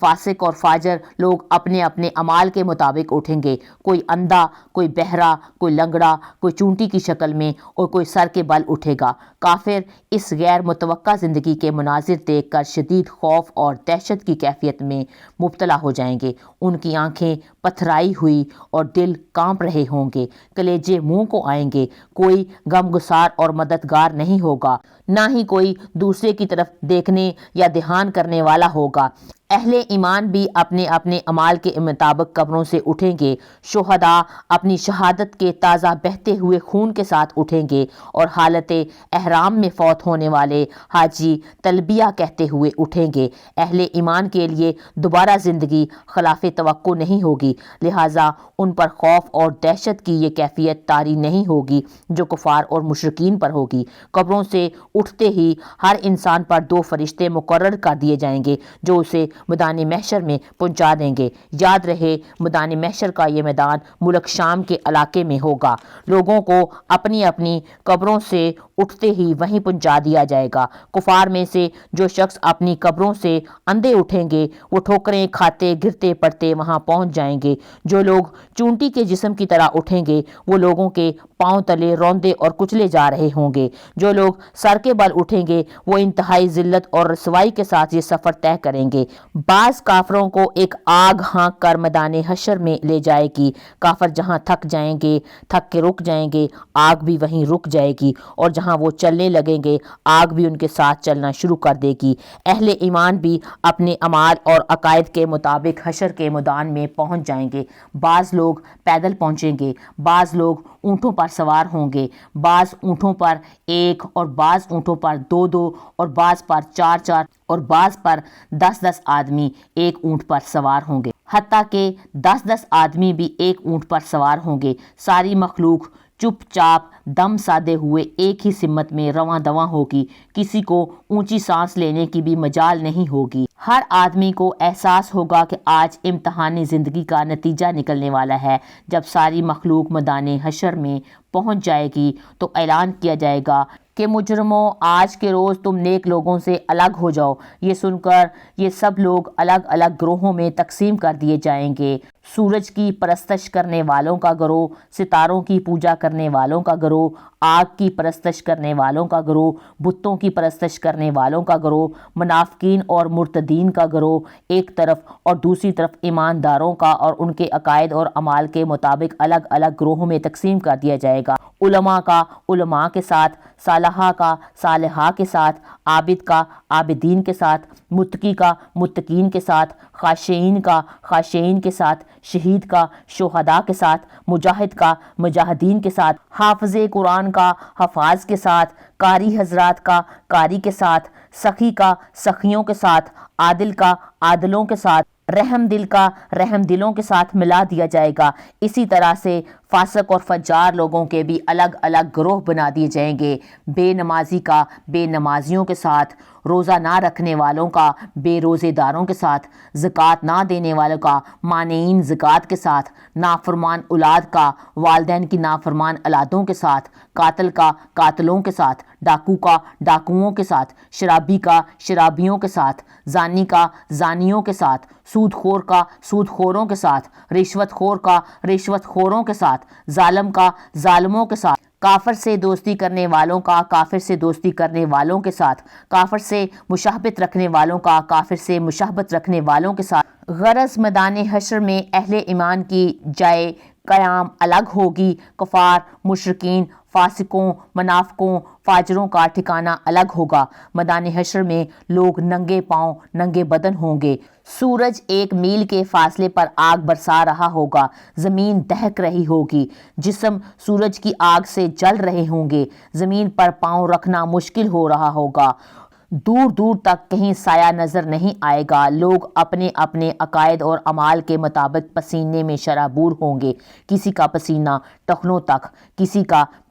فاسق اور فاجر لوگ اپنے اپنے اعمال کے مطابق اٹھیں گے، کوئی اندھا، کوئی بہرا، کوئی لنگڑا، کوئی چونٹی کی شکل میں اور کوئی سر کے بل اٹھے گا۔ کافر اس غیر متوقع زندگی کے مناظر دیکھ کر شدید خوف اور دہشت کی کیفیت میں مبتلا ہو جائیں گے۔ ان کی آنکھیں پتھرائی ہوئی اور دل کانپ رہے ہوں گے، کلیجے منہ کو آئیں گے، کوئی غمگسار اور مددگار نہیں ہوگا، نہ ہی کوئی دوسرے کی طرف دیکھنے یا دھیان کرنے والا ہوگا۔ اہل ایمان بھی اپنے اپنے اعمال کے مطابق قبروں سے اٹھیں گے۔ شہداء اپنی شہادت کے تازہ بہتے ہوئے خون کے ساتھ اٹھیں گے، اور حالت احرام میں فوت ہونے والے حاجی تلبیہ کہتے ہوئے اٹھیں گے۔ اہل ایمان کے لیے دوبارہ زندگی خلاف توقع نہیں ہوگی، لہٰذا ان پر خوف اور دہشت کی یہ کیفیت طاری نہیں ہوگی جو کفار اور مشرکین پر ہوگی۔ قبروں سے اٹھتے ہی ہر انسان پر 2 فرشتے مقرر کر دیے جائیں گے جو اسے میدان محشر میں پہنچا دیں گے۔ یاد رہے، میدان محشر کا یہ میدان ملک شام کے علاقے میں ہوگا۔ لوگوں کو اپنی اپنی قبروں سے اٹھتے ہی وہیں پہنچا دیا جائے گا۔ کفار میں سے جو شخص اپنی قبروں سے اندھے اٹھیں گے وہ ٹھوکریں کھاتے گرتے پڑتے وہاں پہنچ جائیں گے۔ جو لوگ چونٹی کے جسم کی طرح اٹھیں گے وہ لوگوں کے پاؤں تلے روندے اور کچلے جا رہے ہوں گے۔ جو لوگ سر کے بل اٹھیں گے وہ انتہائی ذلت اور رسوائی کے ساتھ یہ سفر طے کریں گے۔ بعض کافروں کو ایک آگ ہانک کر میدان حشر میں لے جائے گی۔ کافر جہاں تھک جائیں گے، تھک کے رک جائیں گے، آگ بھی وہیں رک جائے گی، اور جہاں وہ چلنے لگیں گے آگ بھی ان کے ساتھ چلنا شروع کر دے گی۔ اہل ایمان بھی اپنے اعمال اور عقائد کے مطابق حشر کے میدان میں پہنچ جائیں گے۔ بعض لوگ پیدل پہنچیں گے، بعض لوگ اونٹوں پر سوار ہوں گے، بعض اونٹوں پر 1 اور بعض اونٹوں پر 2 اور بعض پر 4 اور بعض پر 10 آدمی ایک اونٹ پر سوار ہوں گے، حتیٰ کہ 10 آدمی بھی ایک اونٹ پر سوار ہوں گے۔ ساری مخلوق چپ چاپ دم سادے ہوئے ایک ہی سمت میں رواں دواں ہوگی، کسی کو اونچی سانس لینے کی بھی مجال نہیں ہوگی۔ ہر آدمی کو احساس ہوگا کہ آج امتحانی زندگی کا نتیجہ نکلنے والا ہے۔ جب ساری مخلوق میدان حشر میں پہنچ جائے گی تو اعلان کیا جائے گا کہ مجرموں، آج کے روز تم نیک لوگوں سے الگ ہو جاؤ۔ یہ سن کر یہ سب لوگ الگ الگ گروہوں میں تقسیم کر دیے جائیں گے۔ سورج کی پرستش کرنے والوں کا گروہ، ستاروں کی پوجا کرنے والوں کا گروہ، آگ کی پرستش کرنے والوں کا گروہ، بتوں کی پرستش کرنے والوں کا گروہ، منافقین اور مرتدین کا گروہ ایک طرف، اور دوسری طرف ایمانداروں کا اور ان کے عقائد اور اعمال کے مطابق الگ الگ گروہوں میں تقسیم کر دیا جائے گا۔ علماء کا علماء کے ساتھ، صالحہ کا صالحہ کے ساتھ، عابد کا عابدین کے ساتھ، متقی کا متقین کے ساتھ، خاشعین کا خاشعین کے ساتھ، شہید کا شہداء کے ساتھ، مجاہد کا مجاہدین کے ساتھ، حافظ قرآن کا حفاظ کے ساتھ، قاری حضرات کا قاری کے ساتھ، سخی کا سخیوں کے ساتھ، عادل کا عادلوں کے ساتھ، رحم دل کا رحم دلوں کے ساتھ ملا دیا جائے گا۔ اسی طرح سے فاسق اور فجار لوگوں کے بھی الگ الگ گروہ بنا دیے جائیں گے۔ بے نمازی کا بے نمازیوں کے ساتھ، روزہ نہ رکھنے والوں کا بے روزے داروں کے ساتھ، زکوٰۃ نہ دینے والوں کا مانعین زکوٰۃ کے ساتھ، نافرمان اولاد کا والدین کی نافرمان اولادوں کے ساتھ، قاتل کا قاتلوں کے ساتھ، ڈاکو کا ڈاکوؤں کے ساتھ، شرابی کا شرابیوں کے ساتھ، زانی کا زانیوں کے ساتھ، سود خور کا سود خوروں کے ساتھ، رشوت خور کا رشوت خوروں کے ساتھ، ظالم کا ظالموں کے ساتھ، کافر سے دوستی کرنے والوں کا کافر سے دوستی کرنے والوں کے ساتھ، کافر سے مشابہت رکھنے والوں کا کافر سے مشابہت رکھنے والوں کے ساتھ۔ غرض میدان حشر میں اہل ایمان کی جائے قیام الگ ہوگی، کفار، مشرکین، فاسقوں، منافقوں، فاجروں کا ٹھکانہ الگ ہوگا۔ میدان حشر میں لوگ ننگے پاؤں ننگے بدن ہوں گے۔ سورج 1 میل کے فاصلے پر آگ برسا رہا ہوگا، زمین دہک رہی ہوگی، جسم سورج کی آگ سے جل رہے ہوں گے، زمین پر پاؤں رکھنا مشکل ہو رہا ہوگا، دور دور تک کہیں سایہ نظر نہیں آئے گا۔ لوگ اپنے اپنے عقائد اور اعمال کے مطابق پسینے میں شرابور ہوں گے، کسی کا پسینہ ٹخنوں تک، کسی کا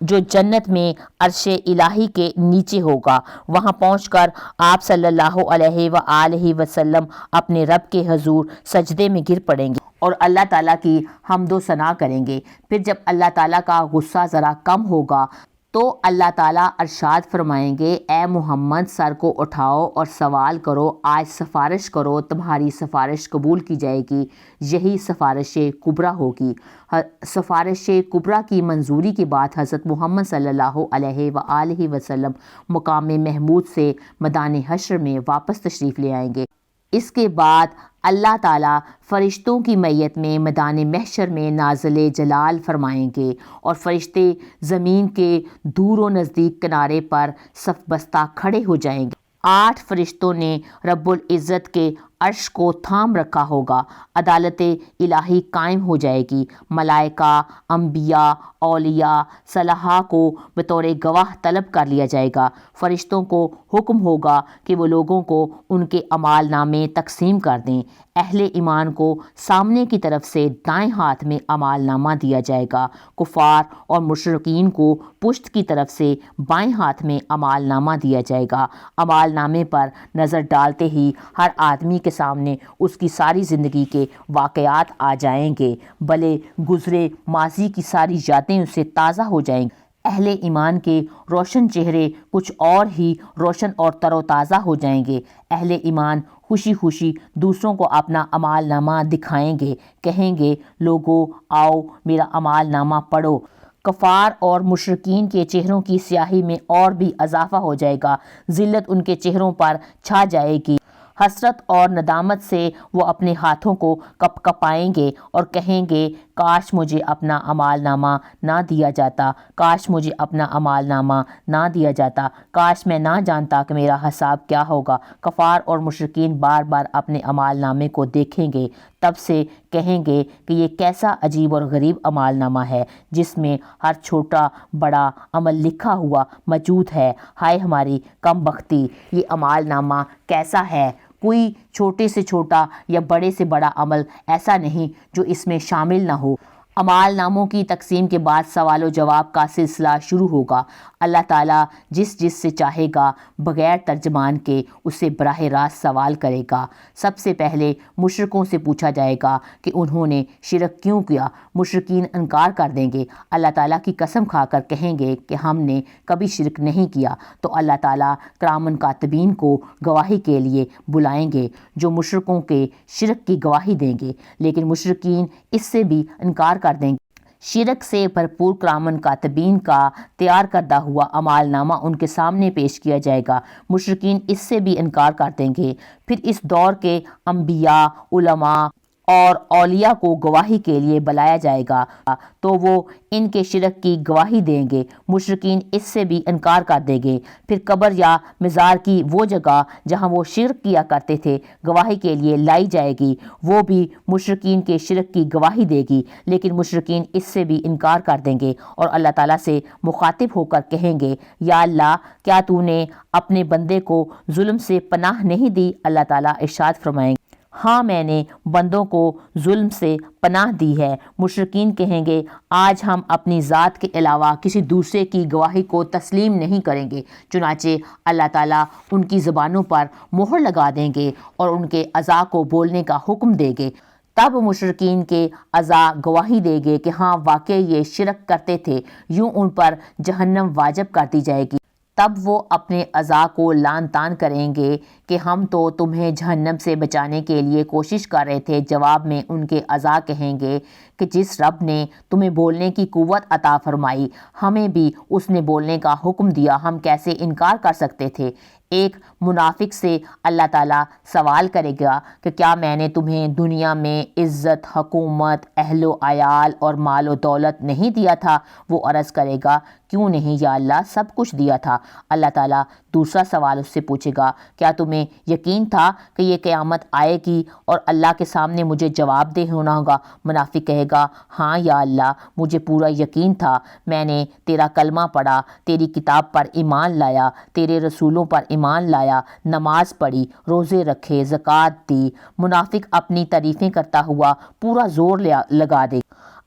جو جنت میں عرش الہی کے نیچے ہوگا۔ وہاں پہنچ کر آپ صلی اللہ علیہ وآلہ وسلم اپنے رب کے حضور سجدے میں گر پڑیں گے اور اللہ تعالیٰ کی حمد و ثنا کریں گے۔ پھر جب اللہ تعالیٰ کا غصہ ذرا کم ہوگا تو اللہ تعالیٰ ارشاد فرمائیں گے، اے محمد سر کو اٹھاؤ اور سوال کرو، آج سفارش کرو، تمہاری سفارش قبول کی جائے گی، یہی سفارش کبریٰ ہوگی۔ سفارش کبریٰ کی منظوری کے بعد حضرت محمد صلی اللہ علیہ وآلہ وسلم مقام محمود سے میدان حشر میں واپس تشریف لے آئیں گے۔ اس کے بعد اللہ تعالیٰ فرشتوں کی میت میں میدان محشر میں نازل جلال فرمائیں گے اور فرشتے زمین کے دور و نزدیک کنارے پر صف بستہ کھڑے ہو جائیں گے۔ 8 فرشتوں نے رب العزت کے عرش کو تھام رکھا ہوگا، عدالت الہی قائم ہو جائے گی، ملائکہ، انبیاء، اولیاء، صلحاء کو بطور گواہ طلب کر لیا جائے گا۔ فرشتوں کو حکم ہوگا کہ وہ لوگوں کو ان کے اعمال نامے تقسیم کر دیں۔ اہل ایمان کو سامنے کی طرف سے دائیں ہاتھ میں اعمال نامہ دیا جائے گا، کفار اور مشرکین کو پشت کی طرف سے بائیں ہاتھ میں اعمال نامہ دیا جائے گا۔ اعمال نامے پر نظر ڈالتے ہی ہر آدمی کے سامنے اس کی ساری زندگی کے واقعات آ جائیں گے، بلے گزرے ماضی کی ساری یادیں اسے تازہ ہو جائیں گی۔ اہل ایمان کے روشن چہرے کچھ اور ہی روشن اور تر و تازہ ہو جائیں گے۔ اہل ایمان خوشی خوشی دوسروں کو اپنا اعمال نامہ دکھائیں گے، کہیں گے، لوگو آؤ میرا اعمال نامہ پڑھو۔ کفار اور مشرکین کے چہروں کی سیاہی میں اور بھی اضافہ ہو جائے گا، ذلت ان کے چہروں پر چھا جائے گی۔ حسرت اور ندامت سے وہ اپنے ہاتھوں کو کپ کپائیں گے اور کہیں گے، کاش مجھے اپنا اعمال نامہ نہ دیا جاتا، کاش مجھے اپنا اعمال نامہ نہ دیا جاتا، کاش میں نہ جانتا کہ میرا حساب کیا ہوگا۔ کفار اور مشرکین بار بار اپنے اعمال نامے کو دیکھیں گے، تب سے کہیں گے کہ یہ کیسا عجیب اور غریب اعمال نامہ ہے جس میں ہر چھوٹا بڑا عمل لکھا ہوا موجود ہے۔ ہائے ہماری کم بختی، یہ اعمال نامہ کیسا ہے؟ کوئی چھوٹے سے چھوٹا یا بڑے سے بڑا عمل ایسا نہیں جو اس میں شامل نہ ہو۔ اعمال ناموں کی تقسیم کے بعد سوال و جواب کا سلسلہ شروع ہوگا۔ اللہ تعالیٰ جس سے چاہے گا بغیر ترجمان کے اسے براہ راست سوال کرے گا۔ سب سے پہلے مشرکوں سے پوچھا جائے گا کہ انہوں نے شرک کیوں کیا۔ مشرکین انکار کر دیں گے، اللہ تعالیٰ کی قسم کھا کر کہیں گے کہ ہم نے کبھی شرک نہیں کیا۔ تو اللہ تعالیٰ کرامن کاتبین کو گواہی کے لیے بلائیں گے جو مشرکوں کے شرک کی گواہی دیں گے، لیکن مشرکین اس سے بھی انکار کر دیں گے۔ شرک سے بھرپور کرامن کاتبین کا تیار کردہ ہوا اعمال نامہ ان کے سامنے پیش کیا جائے گا، مشرکین اس سے بھی انکار کر دیں گے۔ پھر اس دور کے انبیاء، علماء اور اولیاء کو گواہی کے لیے بلایا جائے گا تو وہ ان کے شرک کی گواہی دیں گے، مشرکین اس سے بھی انکار کر دیں گے۔ پھر قبر یا مزار کی وہ جگہ جہاں وہ شرک کیا کرتے تھے گواہی کے لیے لائی جائے گی، وہ بھی مشرکین کے شرک کی گواہی دے گی، لیکن مشرکین اس سے بھی انکار کر دیں گے اور اللہ تعالیٰ سے مخاطب ہو کر کہیں گے، یا اللہ کیا تو نے اپنے بندے کو ظلم سے پناہ نہیں دی؟ اللہ تعالیٰ ارشاد فرمائیں گے، ہاں میں نے بندوں کو ظلم سے پناہ دی ہے۔ مشرکین کہیں گے، آج ہم اپنی ذات کے علاوہ کسی دوسرے کی گواہی کو تسلیم نہیں کریں گے۔ چنانچہ اللہ تعالیٰ ان کی زبانوں پر مہر لگا دیں گے اور ان کے اعضاء کو بولنے کا حکم دیں گے۔ تب مشرکین کے اعضاء گواہی دیں گے کہ ہاں واقعی یہ شرک کرتے تھے، یوں ان پر جہنم واجب کر دی جائے گی۔ تب وہ اپنے اعضاء کو لعن طعن کریں گے کہ ہم تو تمہیں جہنم سے بچانے کے لیے کوشش کر رہے تھے۔ جواب میں ان کے اعضاء کہیں گے کہ جس رب نے تمہیں بولنے کی قوت عطا فرمائی، ہمیں بھی اس نے بولنے کا حکم دیا، ہم کیسے انکار کر سکتے تھے؟ ایک منافق سے اللہ تعالیٰ سوال کرے گا کہ کیا میں نے تمہیں دنیا میں عزت، حکومت، اہل و عیال اور مال و دولت نہیں دیا تھا؟ وہ عرض کرے گا، کیوں نہیں یا اللہ، سب کچھ دیا تھا۔ اللہ تعالیٰ دوسرا سوال اس سے پوچھے گا، کیا تمہیں یقین تھا کہ یہ قیامت آئے گی اور اللہ کے سامنے مجھے جواب دہ ہونا ہوگا؟ منافق کہے گا، ہاں یا اللہ، مجھے پورا یقین تھا، میں نے تیرا کلمہ پڑھا، تیری کتاب پر ایمان لایا، تیرے رسولوں پر ایمان لایا، نماز پڑھی، روزے رکھے، زکوٰۃ دی۔ منافق اپنی تعریفیں کرتا ہوا پورا زور لگا دے۔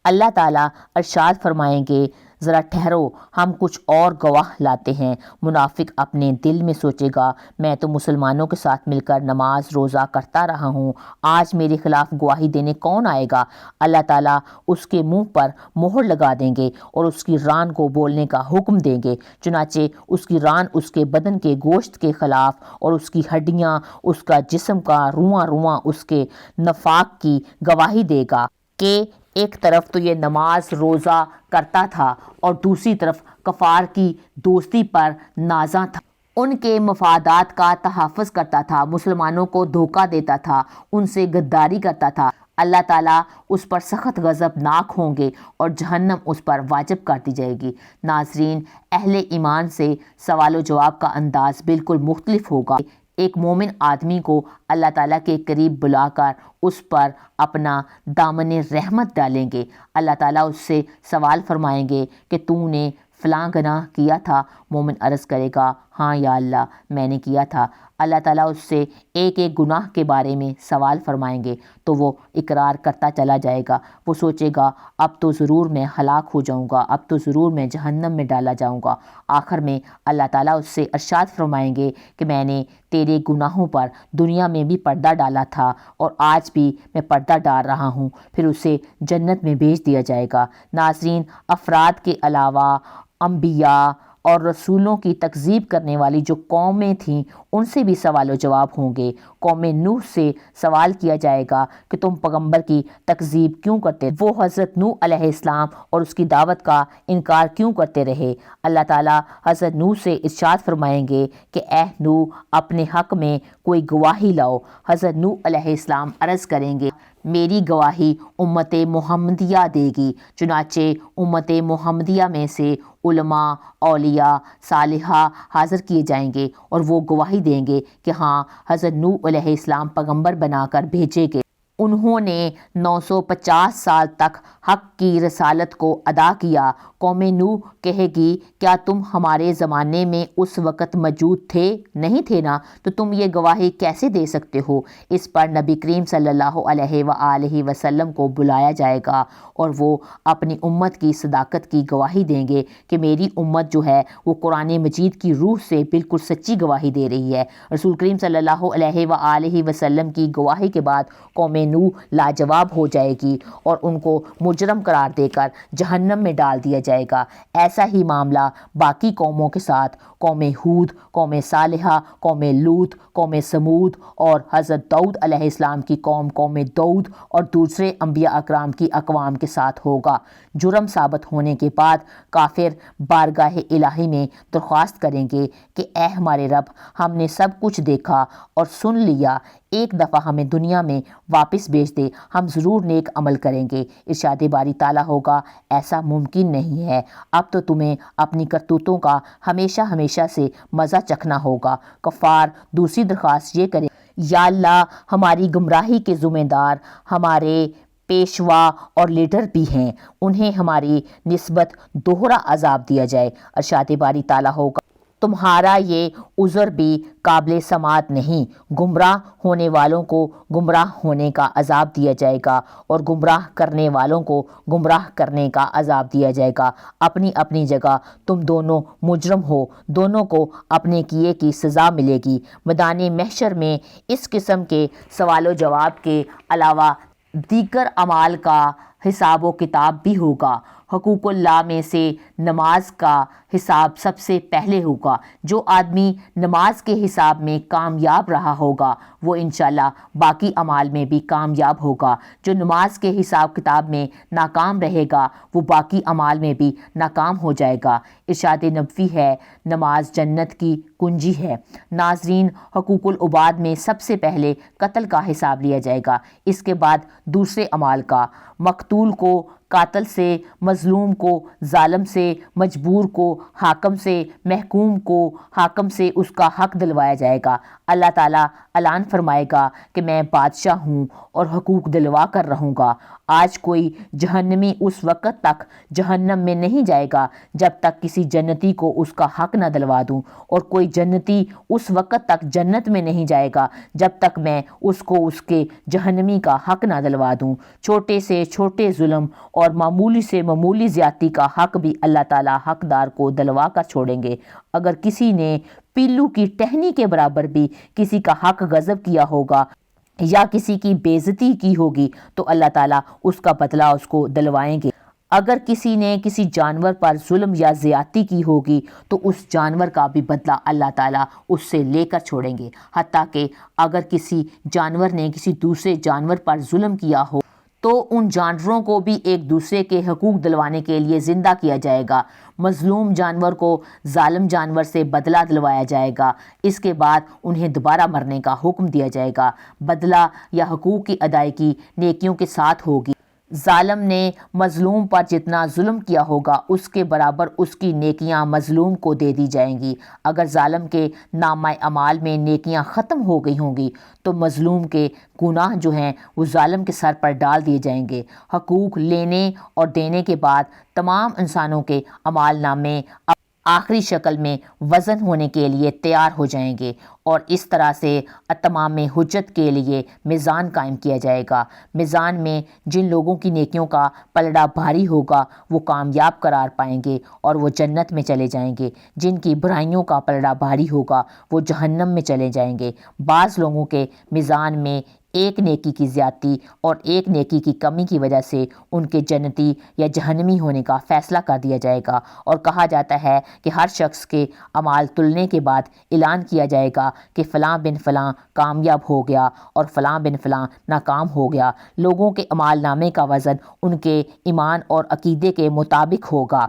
اللہ تعالیٰ ارشاد فرمائیں گے، ذرا ٹھہرو، ہم کچھ اور گواہ لاتے ہیں۔ منافق اپنے دل میں سوچے گا، میں تو مسلمانوں کے ساتھ مل کر نماز روزہ کرتا رہا ہوں، آج میرے خلاف گواہی دینے کون آئے گا؟ اللہ تعالیٰ اس کے منہ پر مہر لگا دیں گے اور اس کی ران کو بولنے کا حکم دیں گے، چنانچہ اس کی ران اس کے بدن کے گوشت کے خلاف اور اس کی ہڈیاں، اس کا جسم کا رواں رواں اس کے نفاق کی گواہی دے گا کہ ایک طرف تو یہ نماز روزہ کرتا تھا اور دوسری طرف کفار کی دوستی پر نازاں تھا، ان کے مفادات کا تحفظ کرتا تھا، مسلمانوں کو دھوکہ دیتا تھا، ان سے غداری کرتا تھا۔ اللہ تعالیٰ اس پر سخت غضبناک ہوں گے اور جہنم اس پر واجب کر دی جائے گی۔ ناظرین، اہل ایمان سے سوال و جواب کا انداز بالکل مختلف ہوگا۔ ایک مومن آدمی کو اللہ تعالیٰ کے قریب بلا کر اس پر اپنا دامن رحمت ڈالیں گے۔ اللہ تعالیٰ اس سے سوال فرمائیں گے کہ تو نے فلاں گناہ کیا تھا؟ مومن عرض کرے گا، ہاں یا اللہ میں نے کیا تھا۔ اللہ تعالیٰ اس سے ایک ایک گناہ کے بارے میں سوال فرمائیں گے تو وہ اقرار کرتا چلا جائے گا۔ وہ سوچے گا اب تو ضرور میں ہلاک ہو جاؤں گا، اب تو ضرور میں جہنم میں ڈالا جاؤں گا۔ آخر میں اللہ تعالیٰ اس سے ارشاد فرمائیں گے کہ میں نے تیرے گناہوں پر دنیا میں بھی پردہ ڈالا تھا اور آج بھی میں پردہ ڈال رہا ہوں، پھر اسے جنت میں بھیج دیا جائے گا۔ ناظرین، افراد کے علاوہ انبیاء اور رسولوں کی تکذیب کرنے والی جو قومیں تھیں ان سے بھی سوال و جواب ہوں گے۔ قوم نوح سے سوال کیا جائے گا کہ تم پیغمبر کی تکذیب کیوں کرتے؟ وہ حضرت نوح علیہ السلام اور اس کی دعوت کا انکار کیوں کرتے رہے؟ اللہ تعالیٰ حضرت نوح سے ارشاد فرمائیں گے کہ اے نوح، اپنے حق میں کوئی گواہی لاؤ۔ حضرت نوح علیہ السلام عرض کریں گے، میری گواہی امت محمدیہ دے گی۔ چنانچہ امت محمدیہ میں سے علماء، اولیاء، صالحہ حاضر کیے جائیں گے اور وہ گواہی دیں گے کہ ہاں حضرت نوح علیہ السلام پیغمبر بنا کر بھیجے گئے، انہوں نے 950 سال تک حق کی رسالت کو ادا کیا۔ قوم نوح کہے گی، کیا تم ہمارے زمانے میں اس وقت موجود تھے؟ نہیں تھے نا، تو تم یہ گواہی کیسے دے سکتے ہو؟ اس پر نبی کریم صلی اللہ علیہ وآلہ وسلم کو بلایا جائے گا اور وہ اپنی امت کی صداقت کی گواہی دیں گے کہ میری امت جو ہے وہ قرآن مجید کی روح سے بالکل سچی گواہی دے رہی ہے۔ رسول کریم صلی اللہ علیہ وآلہ وسلم کی گواہی کے بعد قوم نوح لاجواب ہو جائے گی اور ان کو مجرم قرار دے کر جہنم میں ڈال دیا جائے گا۔ ایسا ہی معاملہ باقی قوموں کے ساتھ، قوم ہود، قوم صالحہ، قوم لوط، قوم سمود اور حضرت داؤد علیہ السلام کی قوم داؤد اور دوسرے انبیاء اکرام کی اقوام کے ساتھ ہوگا۔ جرم ثابت ہونے کے بعد کافر بارگاہ الہی میں درخواست کریں گے کہ اے ہمارے رب، ہم نے سب کچھ دیکھا اور سن لیا، ایک دفعہ ہمیں دنیا میں واپس بھیج دے، ہم ضرور نیک عمل کریں گے۔ ارشاد باری تعالیٰ ہوگا، ایسا ممکن نہیں ہے، اب تو تمہیں اپنی کرتوتوں کا ہمیشہ ہمیشہ سے مزہ چکھنا ہوگا۔ کفار دوسری درخواست یہ کریں، یا اللہ، ہماری گمراہی کے ذمہ دار ہمارے پیشوا اور لیڈر بھی ہیں، انہیں ہماری نسبت دوہرا عذاب دیا جائے۔ ارشاد باری تعالیٰ ہوگا، تمہارا یہ عذر بھی قابل سماعت نہیں، گمراہ ہونے والوں کو گمراہ ہونے کا عذاب دیا جائے گا اور گمراہ کرنے والوں کو گمراہ کرنے کا عذاب دیا جائے گا۔ اپنی اپنی جگہ تم دونوں مجرم ہو، دونوں کو اپنے کیے کی سزا ملے گی۔ میدان محشر میں اس قسم کے سوال و جواب کے علاوہ دیگر اعمال کا حساب و کتاب بھی ہوگا۔ حقوق اللہ میں سے نماز کا حساب سب سے پہلے ہوگا۔ جو آدمی نماز کے حساب میں کامیاب رہا ہوگا وہ انشاءاللہ باقی اعمال میں بھی کامیاب ہوگا۔ جو نماز کے حساب کتاب میں ناکام رہے گا وہ باقی اعمال میں بھی ناکام ہو جائے گا۔ ارشاد نبوی ہے، نماز جنت کی کنجی ہے۔ ناظرین، حقوق العباد میں سب سے پہلے قتل کا حساب لیا جائے گا، اس کے بعد دوسرے اعمال کا۔ مقتول کو قاتل سے، مظلوم کو ظالم سے، مجبور کو حاکم سے، محکوم کو حاکم سے اس کا حق دلوایا جائے گا۔ اللہ تعالیٰ اعلان فرمائے گا کہ میں بادشاہ ہوں اور حقوق دلوا کر رہوں گا۔ آج کوئی جہنمی اس وقت تک جہنم میں نہیں جائے گا جب تک کسی جنتی کو اس کا حق نہ دلوا دوں، اور کوئی جنتی اس وقت تک جنت میں نہیں جائے گا جب تک میں اس کو اس کے جہنمی کا حق نہ دلوا دوں۔ چھوٹے سے چھوٹے ظلم اور معمولی سے معمولی زیادتی کا حق بھی اللہ تعالیٰ حقدار کو دلوا کر چھوڑیں گے۔ اگر کسی نے پیلو کی ٹہنی کے برابر بھی کسی کا حق غصب کیا ہوگا یا کسی کی بے عزتی کی ہوگی تو اللہ تعالیٰ اس کا بدلہ اس کو دلوائیں گے۔ اگر کسی نے کسی جانور پر ظلم یا زیادتی کی ہوگی تو اس جانور کا بھی بدلہ اللہ تعالیٰ اس سے لے کر چھوڑیں گے۔ حتیٰ کہ اگر کسی جانور نے کسی دوسرے جانور پر ظلم کیا ہو تو ان جانوروں کو بھی ایک دوسرے کے حقوق دلوانے کے لیے زندہ کیا جائے گا۔ مظلوم جانور کو ظالم جانور سے بدلہ دلوایا جائے گا۔ اس کے بعد انہیں دوبارہ مرنے کا حکم دیا جائے گا۔ بدلہ یا حقوق کی ادائیگی نیکیوں کے ساتھ ہوگی۔ ظالم نے مظلوم پر جتنا ظلم کیا ہوگا اس کے برابر اس کی نیکیاں مظلوم کو دے دی جائیں گی۔ اگر ظالم کے نامہ اعمال میں نیکیاں ختم ہو گئی ہوں گی تو مظلوم کے گناہ جو ہیں وہ ظالم کے سر پر ڈال دیے جائیں گے۔ حقوق لینے اور دینے کے بعد تمام انسانوں کے اعمال نامے آخری شکل میں وزن ہونے کے لیے تیار ہو جائیں گے، اور اس طرح سے اتمام حجت کے لیے میزان قائم کیا جائے گا۔ میزان میں جن لوگوں کی نیکیوں کا پلڑا بھاری ہوگا وہ کامیاب قرار پائیں گے اور وہ جنت میں چلے جائیں گے، جن کی برائیوں کا پلڑا بھاری ہوگا وہ جہنم میں چلے جائیں گے۔ بعض لوگوں کے میزان میں ایک نیکی کی زیادتی اور ایک نیکی کی کمی کی وجہ سے ان کے جنتی یا جہنمی ہونے کا فیصلہ کر دیا جائے گا، اور کہا جاتا ہے کہ ہر شخص کے اعمال تلنے کے بعد اعلان کیا جائے گا کہ فلاں بن فلاں کامیاب ہو گیا اور فلاں بن فلاں ناکام ہو گیا۔ لوگوں کے اعمال نامے کا وزن ان کے ایمان اور عقیدے کے مطابق ہوگا۔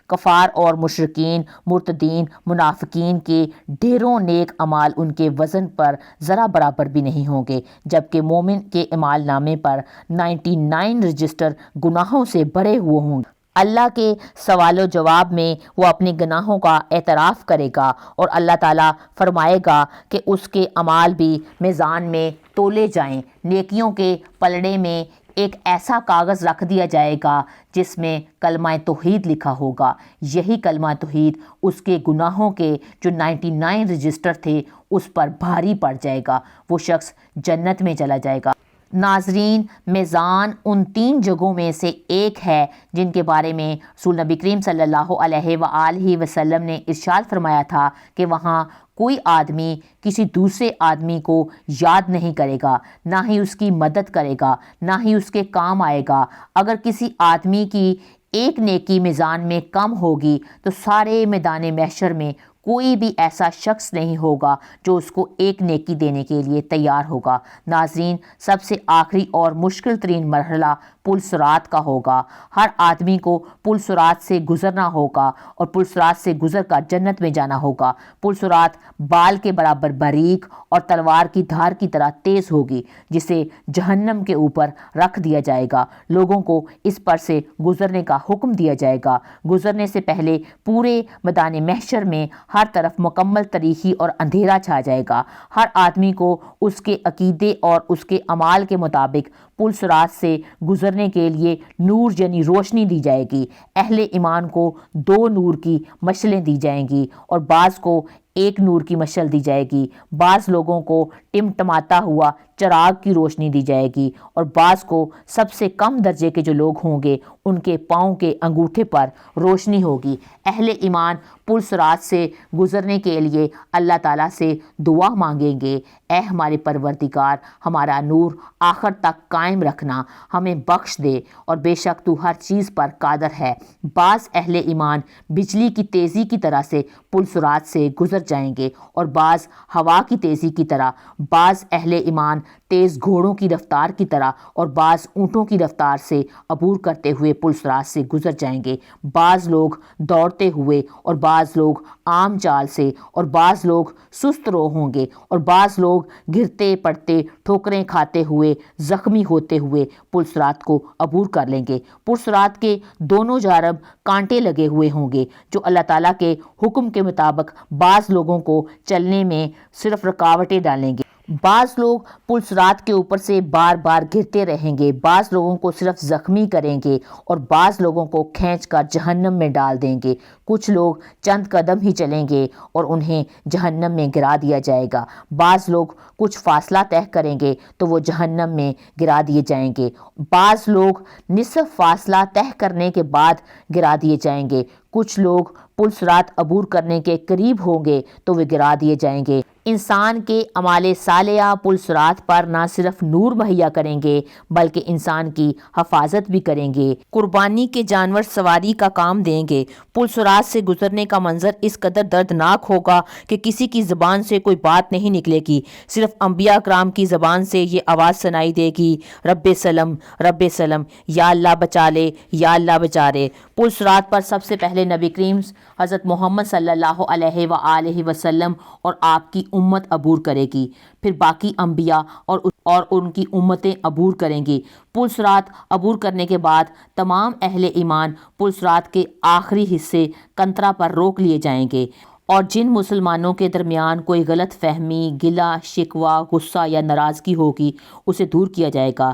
کفار اور مشرکین، مرتدین، منافقین کے ڈھیروں نیک اعمال ان کے وزن پر ذرا برابر بھی نہیں ہوں گے، جبکہ مومن کے اعمال نامے پر 99 رجسٹر گناہوں سے بھرے ہوئے ہوں گے۔ اللہ کے سوال و جواب میں وہ اپنے گناہوں کا اعتراف کرے گا اور اللہ تعالیٰ فرمائے گا کہ اس کے اعمال بھی میزان میں تولے جائیں۔ نیکیوں کے پلڑے میں ایک ایسا کاغذ رکھ دیا جائے گا جس میں کلمہ توحید لکھا ہوگا۔ یہی کلمہ توحید اس کے گناہوں کے جو 99 رجسٹر تھے اس پر بھاری پڑ جائے گا، وہ شخص جنت میں چلا جائے گا۔ ناظرین، میزان ان 3 جگہوں میں سے ایک ہے جن کے بارے میں رسول نبی کریم صلی اللہ علیہ وآلہ وسلم نے ارشاد فرمایا تھا کہ وہاں کوئی آدمی کسی دوسرے آدمی کو یاد نہیں کرے گا، نہ ہی اس کی مدد کرے گا، نہ ہی اس کے کام آئے گا۔ اگر کسی آدمی کی ایک نیکی میزان میں کم ہوگی تو سارے میدان محشر میں کوئی بھی ایسا شخص نہیں ہوگا جو اس کو ایک نیکی دینے کے لیے تیار ہوگا۔ ناظرین، سب سے آخری اور مشکل ترین مرحلہ پل صراط کا ہوگا۔ ہر آدمی کو پل صراط سے گزرنا ہوگا اور پل صراط سے گزر کر جنت میں جانا ہوگا۔ پل صراط بال کے برابر باریک اور تلوار کی دھار کی طرح تیز ہوگی، جسے جہنم کے اوپر رکھ دیا جائے گا۔ لوگوں کو اس پر سے گزرنے کا حکم دیا جائے گا۔ گزرنے سے پہلے پورے میدان محشر میں ہر طرف مکمل تاریکی اور اندھیرا چھا جائے گا۔ ہر آدمی کو اس کے عقیدے اور اس کے اعمال کے مطابق پل صراط سے گزرنے کے لیے نور یعنی روشنی دی جائے گی۔ اہل ایمان کو 2 نور کی مشلیں دی جائیں گی اور بعض کو 1 نور کی مشل دی جائے گی۔ بعض لوگوں کو ٹمٹماتا ہوا چراغ کی روشنی دی جائے گی اور بعض کو سب سے کم درجے کے جو لوگ ہوں گے ان کے پاؤں کے انگوٹھے پر روشنی ہوگی۔ اہل ایمان پل صراط سے گزرنے کے لیے اللہ تعالیٰ سے دعا مانگیں گے، اے ہمارے پروردگار، ہمارا نور آخر تک قائم رکھنا، ہمیں بخش دے، اور بے شک تو ہر چیز پر قادر ہے۔ بعض اہل ایمان بجلی کی تیزی کی طرح سے پل صراط سے گزر جائیں گے اور بعض ہوا کی تیزی کی طرح، بعض اہل ایمان تیز گھوڑوں کی رفتار کی طرح اور بعض اونٹوں کی رفتار سے عبور کرتے ہوئے پل صراط سے گزر جائیں گے۔ بعض لوگ دوڑتے ہوئے اور بعض لوگ عام چال سے اور بعض لوگ سست رو ہوں گے اور بعض لوگ گرتے پڑتے ٹھوکریں کھاتے ہوئے زخمی ہوتے ہوئے پل صراط کو عبور کر لیں گے۔ پل صراط کے دونوں جانب کانٹے لگے ہوئے ہوں گے جو اللہ تعالیٰ کے حکم کے مطابق بعض لوگوں کو چلنے میں صرف رکاوٹیں ڈالیں گے۔ بعض لوگ پلسرات کے اوپر سے بار بار گرتے رہیں گے، بعض لوگوں کو صرف زخمی کریں گے اور بعض لوگوں کو کھینچ کر جہنم میں ڈال دیں گے۔ کچھ لوگ چند قدم ہی چلیں گے اور انہیں جہنم میں گرا دیا جائے گا۔ بعض لوگ کچھ فاصلہ طے کریں گے تو وہ جہنم میں گرا دیے جائیں گے۔ بعض لوگ نصف فاصلہ طے کرنے کے بعد گرا دیے جائیں گے۔ کچھ لوگ پلسرات عبور کرنے کے قریب ہوں گے تو وہ گرا دیے جائیں گے۔ انسان کے اعمال صالحہ پلسرات پر نہ صرف نور مہیا کریں گے بلکہ انسان کی حفاظت بھی کریں گے۔ قربانی کے جانور سواری کا کام دیں گے۔ پلسرات سے گزرنے کا منظر اس قدر دردناک ہوگا کہ کسی کی زبان سے کوئی بات نہیں نکلے گی، صرف انبیاء کرام کی زبان سے یہ آواز سنائی دے گی، رب سلم رب سلم، یا اللہ بچا لے، یا اللہ بچا لے۔ پلسرات پر سب سے پہلے نبی کریم حضرت محمد صلی اللہ علیہ وآلہ وسلم اور آپ کی امت عبور کرے گی، پھر باقی انبیاء اور ان کی امتیں عبور کریں گی۔ پلسرات عبور کرنے کے بعد تمام اہل ایمان پلسرات کے آخری حصے کنترا پر روک لیے جائیں گے، اور جن مسلمانوں کے درمیان کوئی غلط فہمی، گلہ شکوہ، غصہ یا ناراضگی ہوگی اسے دور کیا جائے گا۔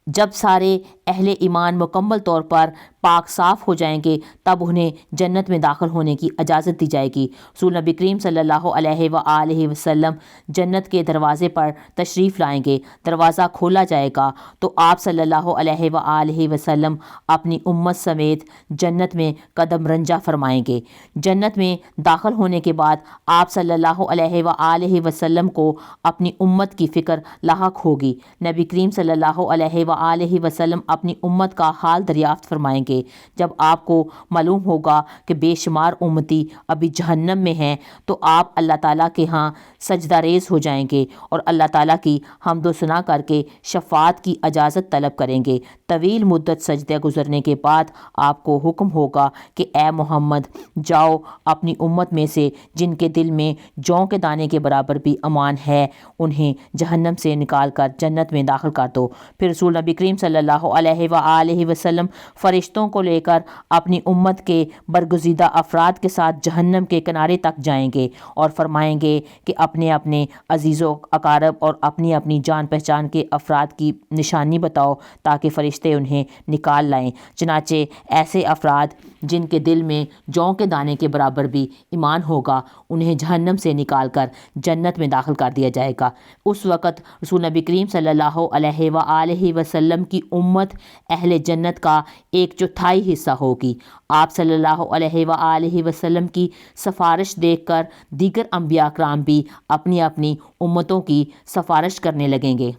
جب سارے اہل ایمان مکمل طور پر پاک صاف ہو جائیں گے تب انہیں جنت میں داخل ہونے کی اجازت دی جائے گی۔ رسول نبی کریم صلی اللہ علیہ وآلہ وسلم جنت کے دروازے پر تشریف لائیں گے۔ دروازہ کھولا جائے گا تو آپ صلی اللہ علیہ وآلہ وسلم اپنی امت سمیت جنت میں قدم رنجہ فرمائیں گے۔ جنت میں داخل ہونے کے بعد آپ صلی اللہ علیہ وآلہ وسلم کو اپنی امت کی فکر لاحق ہوگی۔ نبی کریم صلی اللہ علیہ وآلہ وسلم اپنی امت کا حال دریافت فرمائیں گے۔ جب آپ کو معلوم ہوگا کہ بے شمار امتی ابھی جہنم میں ہیں تو آپ اللہ تعالیٰ کے ہاں سجدہ ریز ہو جائیں گے اور اللہ تعالیٰ کی حمد و ثنا کر کے شفاعت کی اجازت طلب کریں گے۔ طویل مدت سجدے گزرنے کے بعد آپ کو حکم ہوگا کہ اے محمد، جاؤ اپنی امت میں سے جن کے دل میں جوں کے دانے کے برابر بھی ایمان ہے انہیں جہنم سے نکال کر جنت میں داخل کر دو۔ پھر رسول نبی کریم صلی اللہ علیہ وآلہ وسلم فرشتوں کو لے کر اپنی امت کے برگزیدہ افراد کے ساتھ جہنم کے کنارے تک جائیں گے اور فرمائیں گے کہ اپنے اپنے عزیز و اقارب اور اپنی اپنی جان پہچان کے افراد کی نشانی بتاؤ تاکہ فرشتے انہیں نکال لائیں۔ چنانچہ ایسے افراد جن کے دل میں جوں کے دانے کے برابر بھی ایمان ہوگا انہیں جہنم سے نکال کر جنت میں داخل کر دیا جائے گا۔ اس وقت رسول نبی کریم صلی اللہ علیہ وآلہ وسلم کی امت اہل جنت کا 1/4 حصہ ہوگی۔ آپ صلی اللہ علیہ وآلہ وسلم کی سفارش دیکھ کر دیگر انبیاء کرام بھی اپنی اپنی امتوں کی سفارش کرنے لگیں گے۔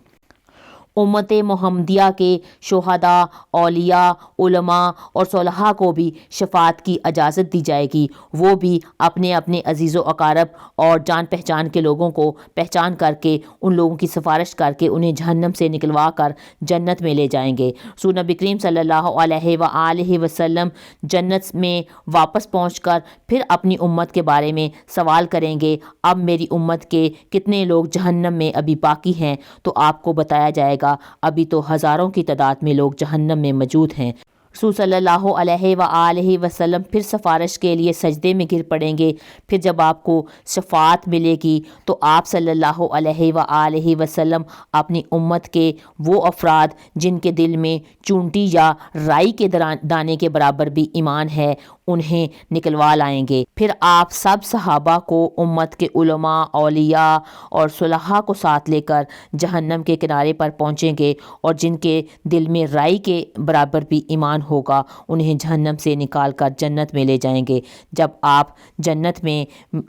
امت محمدیہ کے شہداء، اولیاء، علماء اور صلحاء کو بھی شفاعت کی اجازت دی جائے گی۔ وہ بھی اپنے اپنے عزیز و اقارب اور جان پہچان کے لوگوں کو پہچان کر کے ان لوگوں کی سفارش کر کے انہیں جہنم سے نکلوا کر جنت میں لے جائیں گے۔ رسول نبی کریم صلی اللہ علیہ وآلہ وسلم جنت میں واپس پہنچ کر پھر اپنی امت کے بارے میں سوال کریں گے، اب میری امت کے کتنے لوگ جہنم میں ابھی باقی ہیں؟ تو آپ کو بتایا جائے گا ابھی تو ہزاروں کی تعداد میں لوگ جہنم میں موجود ہیں۔ رسول صلی اللہ علیہ وآلہ وسلم پھر سفارش کے لیے سجدے میں گر پڑیں گے۔ پھر جب آپ کو شفاعت ملے گی تو آپ صلی اللہ علیہ وآلہ وسلم اپنی امت کے وہ افراد جن کے دل میں چونٹی یا رائی کے دانے کے برابر بھی ایمان ہے انہیں نکلوا لائیں گے۔ پھر آپ سب صحابہ کو، امت کے علماء، اولیاء اور صلحاء کو ساتھ لے کر جہنم کے کنارے پر پہنچیں گے اور جن کے دل میں رائی کے برابر بھی ایمان ہوگا انہیں جہنم سے نکال کر جنت میں لے جائیں گے۔ جب آپ جنت میں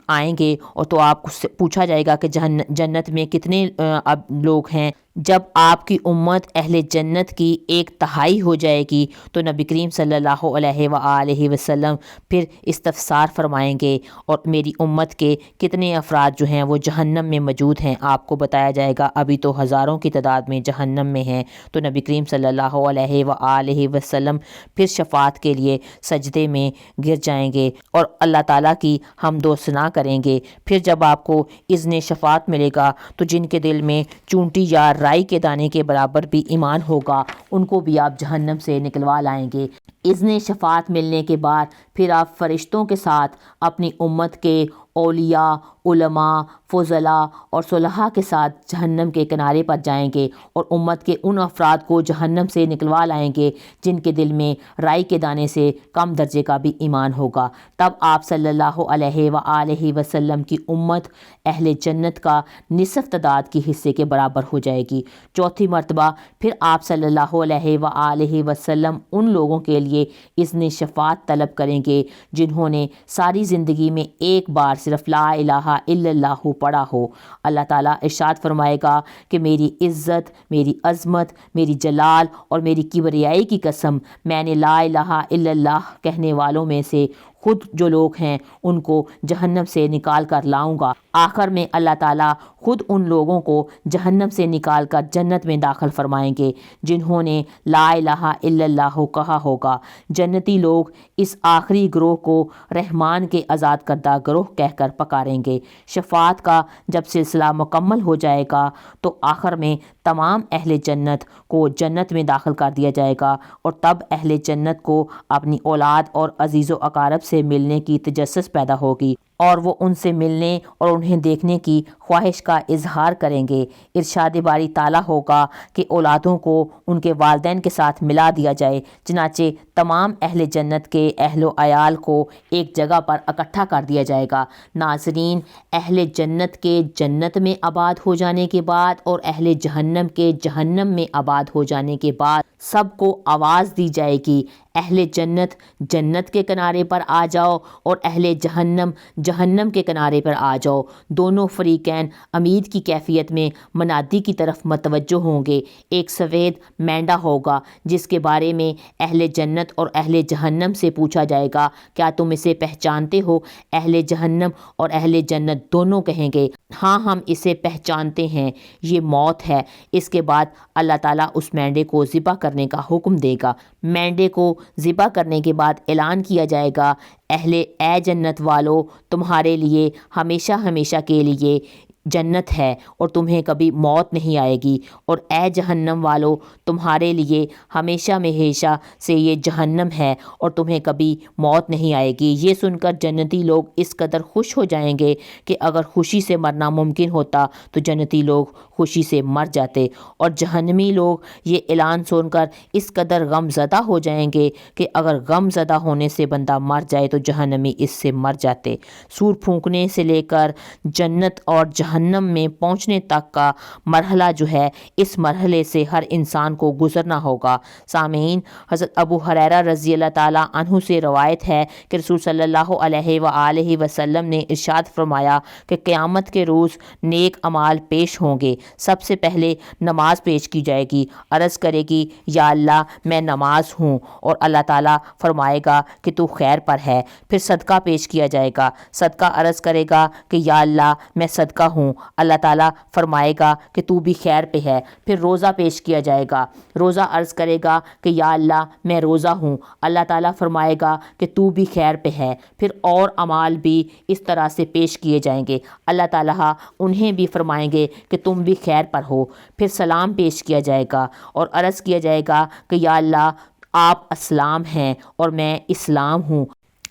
آئیں گے اور تو آپ کو پوچھا جائے گا کہ جنت میں کتنے اب لوگ ہیں۔ جب آپ کی امت اہل جنت کی 1/3 ہو جائے گی تو نبی کریم صلی اللہ علیہ وآلہ وسلم پھر استفسار فرمائیں گے اور میری امت کے کتنے افراد جو ہیں وہ جہنم میں موجود ہیں؟ آپ کو بتایا جائے گا ابھی تو ہزاروں کی تعداد میں جہنم میں ہیں۔ تو نبی کریم صلی اللہ علیہ وآلہ وسلم پھر شفاعت کے لیے سجدے میں گر جائیں گے اور اللہ تعالیٰ کی حمد و ثنا کریں گے۔ پھر جب آپ کو اذن شفاعت ملے گا تو جن کے دل میں چونٹی یا رائی کے دانے کے برابر بھی ایمان ہوگا ان کو بھی آپ جہنم سے نکلوا لائیں گے۔ اذن شفاعت ملنے کے بعد پھر آپ فرشتوں کے ساتھ اپنی امت کے اولیاء، علماء، فضلاء اور صلحاء کے ساتھ جہنم کے کنارے پر جائیں گے اور امت کے ان افراد کو جہنم سے نکلوا لائیں گے جن کے دل میں رائی کے دانے سے کم درجے کا بھی ایمان ہوگا۔ تب آپ صلی اللہ علیہ وآلہ وسلم کی امت اہل جنت کا نصف تعداد کے حصے کے برابر ہو جائے گی۔ چوتھی مرتبہ پھر آپ صلی اللہ علیہ وآلہ وسلم ان لوگوں کے لیے اذن شفاعت طلب کریں گے جنہوں نے ساری زندگی میں ایک بار صرف لا الہ الا اللہ پڑھا ہو۔ اللہ تعالیٰ ارشاد فرمائے گا کہ میری عزت، میری عظمت، میری جلال اور میری کبریائی کی قسم، میں نے لا الہ الا اللہ کہنے والوں میں سے خود جو لوگ ہیں ان کو جہنم سے نکال کر لاؤں گا۔ آخر میں اللہ تعالیٰ خود ان لوگوں کو جہنم سے نکال کر جنت میں داخل فرمائیں گے جنہوں نے لا الہ الا اللہ کہا ہوگا۔ جنتی لوگ اس آخری گروہ کو رحمان کے آزاد کردہ گروہ کہہ کر پکاریں گے۔ شفاعت کا جب سلسلہ مکمل ہو جائے گا تو آخر میں تمام اہل جنت کو جنت میں داخل کر دیا جائے گا اور تب اہل جنت کو اپنی اولاد اور عزیز و اقارب سے ملنے کی تجسس پیدا ہوگی اور وہ ان سے ملنے اور انہیں دیکھنے کی خواہش کا اظہار کریں گے۔ ارشاد باری تعالیٰ ہوگا کہ اولادوں کو ان کے والدین کے ساتھ ملا دیا جائے، چنانچہ تمام اہل جنت کے اہل و عیال کو ایک جگہ پر اکٹھا کر دیا جائے گا۔ ناظرین، اہل جنت کے جنت میں آباد ہو جانے کے بعد اور اہل جہنم کے جہنم میں آباد ہو جانے کے بعد سب کو آواز دی جائے گی، اہل جنت جنت کے کنارے پر آ جاؤ اور اہل جہنم جہنم کے کنارے پر آ جاؤ۔ دونوں فریقین امید کی کیفیت میں منادی کی طرف متوجہ ہوں گے۔ ایک سفید مینڈا ہوگا جس کے بارے میں اہل جنت اور اہل جہنم سے پوچھا جائے گا، کیا تم اسے پہچانتے ہو؟ اہل جہنم اور اہل جنت دونوں کہیں گے، ہاں ہم اسے پہچانتے ہیں، یہ موت ہے۔ اس کے بعد اللہ تعالیٰ اس مینڈے کو ذبح کرنے کا حکم دے گا۔ مینڈے کو ذبح کرنے کے بعد اعلان کیا جائے گا، اے جنت والو، تمہارے لیے ہمیشہ ہمیشہ کے لیے جنت ہے اور تمہیں کبھی موت نہیں آئے گی، اور اے جہنم والو، تمہارے لیے ہمیشہ ہمیشہ سے یہ جہنم ہے اور تمہیں کبھی موت نہیں آئے گی۔ یہ سن کر جنتی لوگ اس قدر خوش ہو جائیں گے کہ اگر خوشی سے مرنا ممکن ہوتا تو جنتی لوگ خوشی سے مر جاتے، اور جہنمی لوگ یہ اعلان سن کر اس قدر غم زدہ ہو جائیں گے کہ اگر غم زدہ ہونے سے بندہ مر جائے تو جہنمی اس سے مر جاتے۔ سور پھونکنے سے لے کر جنت اور جہنم میں پہنچنے تک کا مرحلہ جو ہے، اس مرحلے سے ہر انسان کو گزرنا ہوگا۔ سامعین، حضرت ابو ہریرہ رضی اللہ تعالیٰ عنہ سے روایت ہے کہ رسول صلی اللہ علیہ وآلہ وسلم نے ارشاد فرمایا کہ قیامت کے روز نیک اعمال پیش ہوں گے۔ سب سے پہلے نماز پیش کی جائے گی، عرض کرے گی یا اللہ میں نماز ہوں، اور اللہ تعالیٰ فرمائے گا کہ تو خیر پر ہے۔ پھر صدقہ پیش کیا جائے گا، صدقہ عرض کرے گا کہ یا اللہ میں صدقہ ہوں، اللہ تعالیٰ فرمائے گا کہ تو بھی خیر پہ ہے۔ پھر روزہ پیش کیا جائے گا، روزہ عرض کرے گا کہ یا اللہ میں روزہ ہوں، اللہ تعالیٰ فرمائے گا کہ تو بھی خیر پہ ہے۔ پھر اور اعمال بھی اس طرح سے پیش کیے جائیں گے، اللہ تعالیٰ انہیں بھی فرمائیں گے کہ تم بھی خیر پر ہو۔ پھر سلام پیش کیا جائے گا اور عرض کیا جائے گا کہ یا اللہ آپ اسلام ہیں اور میں اسلام ہوں،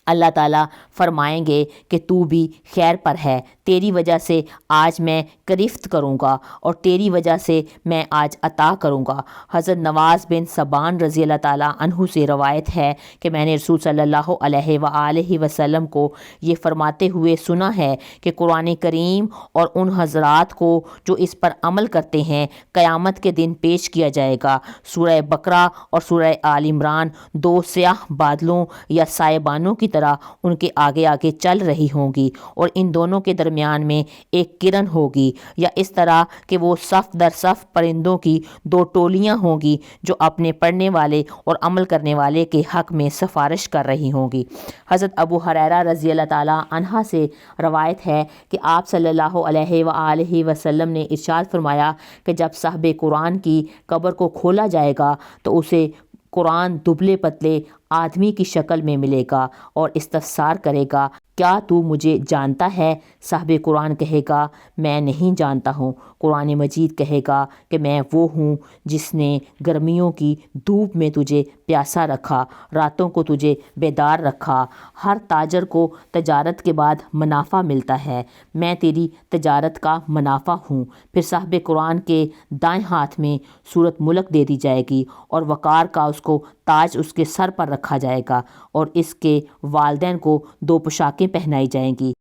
اللہ تعالیٰ فرمائیں گے کہ تو بھی خیر پر ہے، تیری وجہ سے آج میں کرفت کروں گا اور تیری وجہ سے میں آج عطا کروں گا۔ حضرت نواز بن سبان رضی اللہ تعالیٰ عنہ سے روایت ہے کہ میں نے رسول صلی اللہ علیہ وآلہ وسلم کو یہ فرماتے ہوئے سنا ہے کہ قرآن کریم اور ان حضرات کو جو اس پر عمل کرتے ہیں قیامت کے دن پیش کیا جائے گا۔ سورہ بقرہ اور سورہ آل عمران دو سیاہ بادلوں یا سائبانوں کی طرح ان کے آگے آگے چل رہی ہوں گی، اور ان دونوں کے درمیان میں ایک کرن ہوگی، یا اس طرح کہ وہ صف در صف پرندوں کی دو ٹولیاں ہوں گی جو اپنے پڑھنے والے اور عمل کرنے والے کے حق میں سفارش کر رہی ہوں گی۔ حضرت ابو ہریرہ رضی اللہ تعالیٰ عنہ سے روایت ہے کہ آپ صلی اللہ علیہ وآلہ وسلم نے ارشاد فرمایا کہ جب صاحب قرآن کی قبر کو کھولا جائے گا تو اسے قرآن دبلے پتلے آدمی کی شکل میں ملے گا اور استفسار کرے گا، کیا تو مجھے جانتا ہے؟ صاحب قرآن کہے گا، میں نہیں جانتا ہوں۔ قرآن مجید کہے گا کہ میں وہ ہوں جس نے گرمیوں کی دھوپ میں تجھے پیاسا رکھا، راتوں کو تجھے بیدار رکھا۔ ہر تاجر کو تجارت کے بعد منافع ملتا ہے، میں تیری تجارت کا منافع ہوں۔ پھر صاحب قرآن کے دائیں ہاتھ میں سورۃ ملک دے دی جائے گی اور وقار کا اس کو تاج اس کے سر پر رکھا جائے گا، اور اس کے والدین کو 2 پوشاکیں پہنائی جائیں گی۔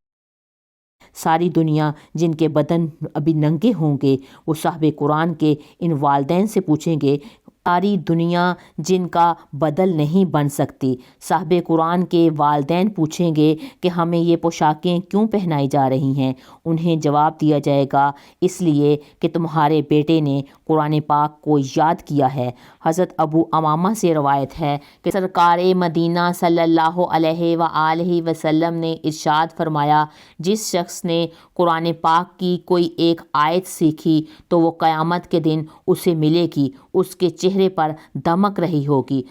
ساری دنیا جن کے بدن ابھی ننگے ہوں گے وہ صاحب قرآن کے ان والدین سے پوچھیں گے، ساری دنیا جن کا بدل نہیں بن سکتی، صاحب قرآن کے والدین پوچھیں گے کہ ہمیں یہ پوشاکیں کیوں پہنائی جا رہی ہیں؟ انہیں جواب دیا جائے گا، اس لیے کہ تمہارے بیٹے نے قرآن پاک کو یاد کیا ہے۔ حضرت ابو امامہ سے روایت ہے کہ سرکار مدینہ صلی اللہ علیہ وآلہ وسلم نے ارشاد فرمایا، جس شخص نے قرآن پاک کی کوئی ایک آیت سیکھی تو وہ قیامت کے دن اسے ملے گی، اس کے چہرے پر دمک رہی ہوگی۔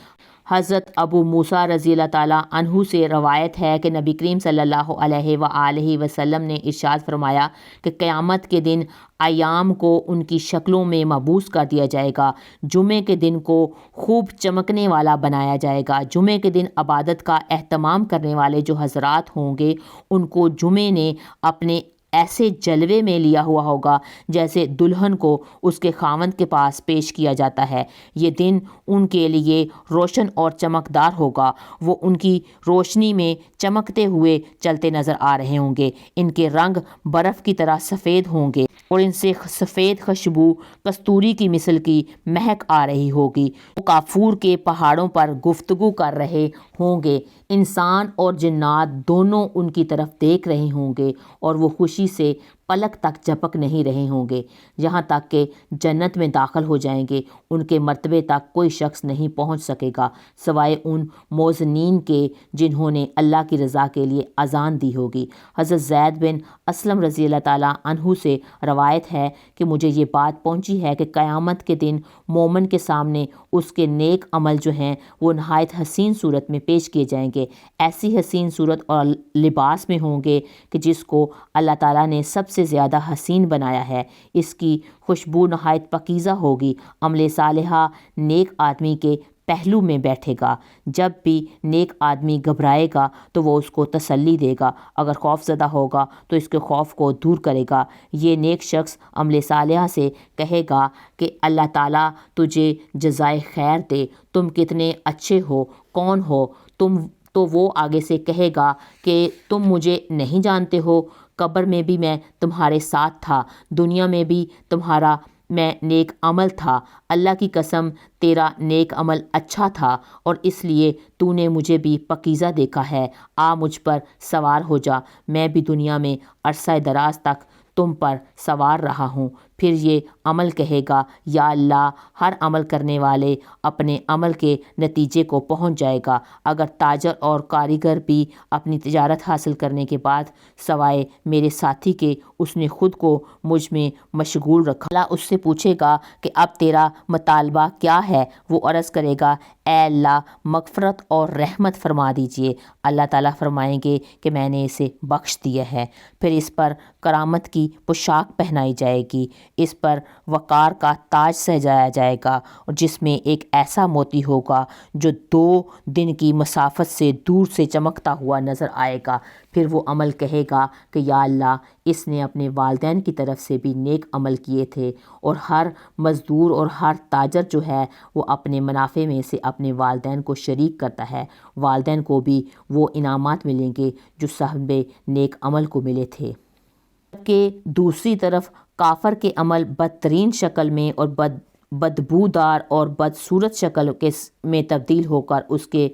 حضرت ابو موسیٰ رضی اللہ تعالیٰ عنہ سے روایت ہے کہ نبی کریم صلی اللہ علیہ وآلہ وسلم نے ارشاد فرمایا کہ قیامت کے دن ایام کو ان کی شکلوں میں مبعوث کر دیا جائے گا۔ جمعے کے دن کو خوب چمکنے والا بنایا جائے گا۔ جمعے کے دن عبادت کا اہتمام کرنے والے جو حضرات ہوں گے ان کو جمعے نے اپنے ایسے جلوے میں لیا ہوا ہوگا جیسے دلہن کو اس کے خاوند کے پاس پیش کیا جاتا ہے۔ یہ دن ان کے لیے روشن اور چمکدار ہوگا، وہ ان کی روشنی میں چمکتے ہوئے چلتے نظر آ رہے ہوں گے۔ ان کے رنگ برف کی طرح سفید ہوں گے اور ان سے سفید خوشبو کستوری کی مثل کی مہک آ رہی ہوگی۔ وہ کافور کے پہاڑوں پر گفتگو کر رہے ہوں گے، انسان اور جنات دونوں ان کی طرف دیکھ رہے ہوں گے اور وہ خوشی سے پلک تک جھپک نہیں رہے ہوں گے، یہاں تک کہ جنت میں داخل ہو جائیں گے۔ ان کے مرتبے تک کوئی شخص نہیں پہنچ سکے گا سوائے ان موذنین کے جنہوں نے اللہ کی رضا کے لیے اذان دی ہوگی۔ حضرت زید بن اسلم رضی اللہ تعالیٰ عنہ سے روایت ہے کہ مجھے یہ بات پہنچی ہے کہ قیامت کے دن مومن کے سامنے اس کے نیک عمل جو ہیں وہ نہایت حسین صورت میں پیش کیے جائیں گے، ایسی حسین صورت اور لباس میں ہوں گے کہ جس کو اللہ تعالیٰ نے سب سے زیادہ حسین بنایا ہے۔ اس کی خوشبو نہایت پاکیزہ ہوگی۔ عمل صالحہ نیک آدمی کے پہلو میں بیٹھے گا، جب بھی نیک آدمی گھبرائے گا تو وہ اس کو تسلی دے گا، اگر خوف زدہ ہوگا تو اس کے خوف کو دور کرے گا۔ یہ نیک شخص عمل صالحہ سے کہے گا کہ اللہ تعالیٰ تجھے جزائے خیر دے، تم کتنے اچھے ہو، کون ہو تم؟ تو وہ آگے سے کہے گا کہ تم مجھے نہیں جانتے ہو، قبر میں بھی میں تمہارے ساتھ تھا، دنیا میں بھی تمہارا میں نیک عمل تھا، اللہ کی قسم تیرا نیک عمل اچھا تھا اور اس لیے تو نے مجھے بھی پاکیزہ دیکھا ہے، آ مجھ پر سوار ہو جا، میں بھی دنیا میں عرصہ دراز تک تم پر سوار رہا ہوں۔ پھر یہ عمل کہے گا، یا اللہ، ہر عمل کرنے والے اپنے عمل کے نتیجے کو پہنچ جائے گا۔ اگر تاجر اور کاریگر بھی اپنی تجارت حاصل کرنے کے بعد سوائے میرے ساتھی کے اس نے خود کو مجھ میں مشغول رکھا، اللہ اس سے پوچھے گا کہ اب تیرا مطالبہ کیا ہے؟ وہ عرض کرے گا، اے اللہ، مغفرت اور رحمت فرما دیجئے۔ اللہ تعالیٰ فرمائیں گے کہ میں نے اسے بخش دیا ہے۔ پھر اس پر کرامت کی پوشاک پہنائی جائے گی، اس پر وقار کا تاج سجایا جائے گا اور جس میں ایک ایسا موتی ہوگا جو 2 دن کی مسافت سے دور سے چمکتا ہوا نظر آئے گا۔ پھر وہ عمل کہے گا کہ یا اللہ، اس نے اپنے والدین کی طرف سے بھی نیک عمل کیے تھے، اور ہر مزدور اور ہر تاجر جو ہے وہ اپنے منافع میں سے اپنے والدین کو شریک کرتا ہے، والدین کو بھی وہ انعامات ملیں گے جو صاحب نیک عمل کو ملے تھے۔ کہ دوسری طرف کافر کے عمل بدترین شکل میں اور بدبودار اور بدصورت شکل میں تبدیل ہو کر اس کے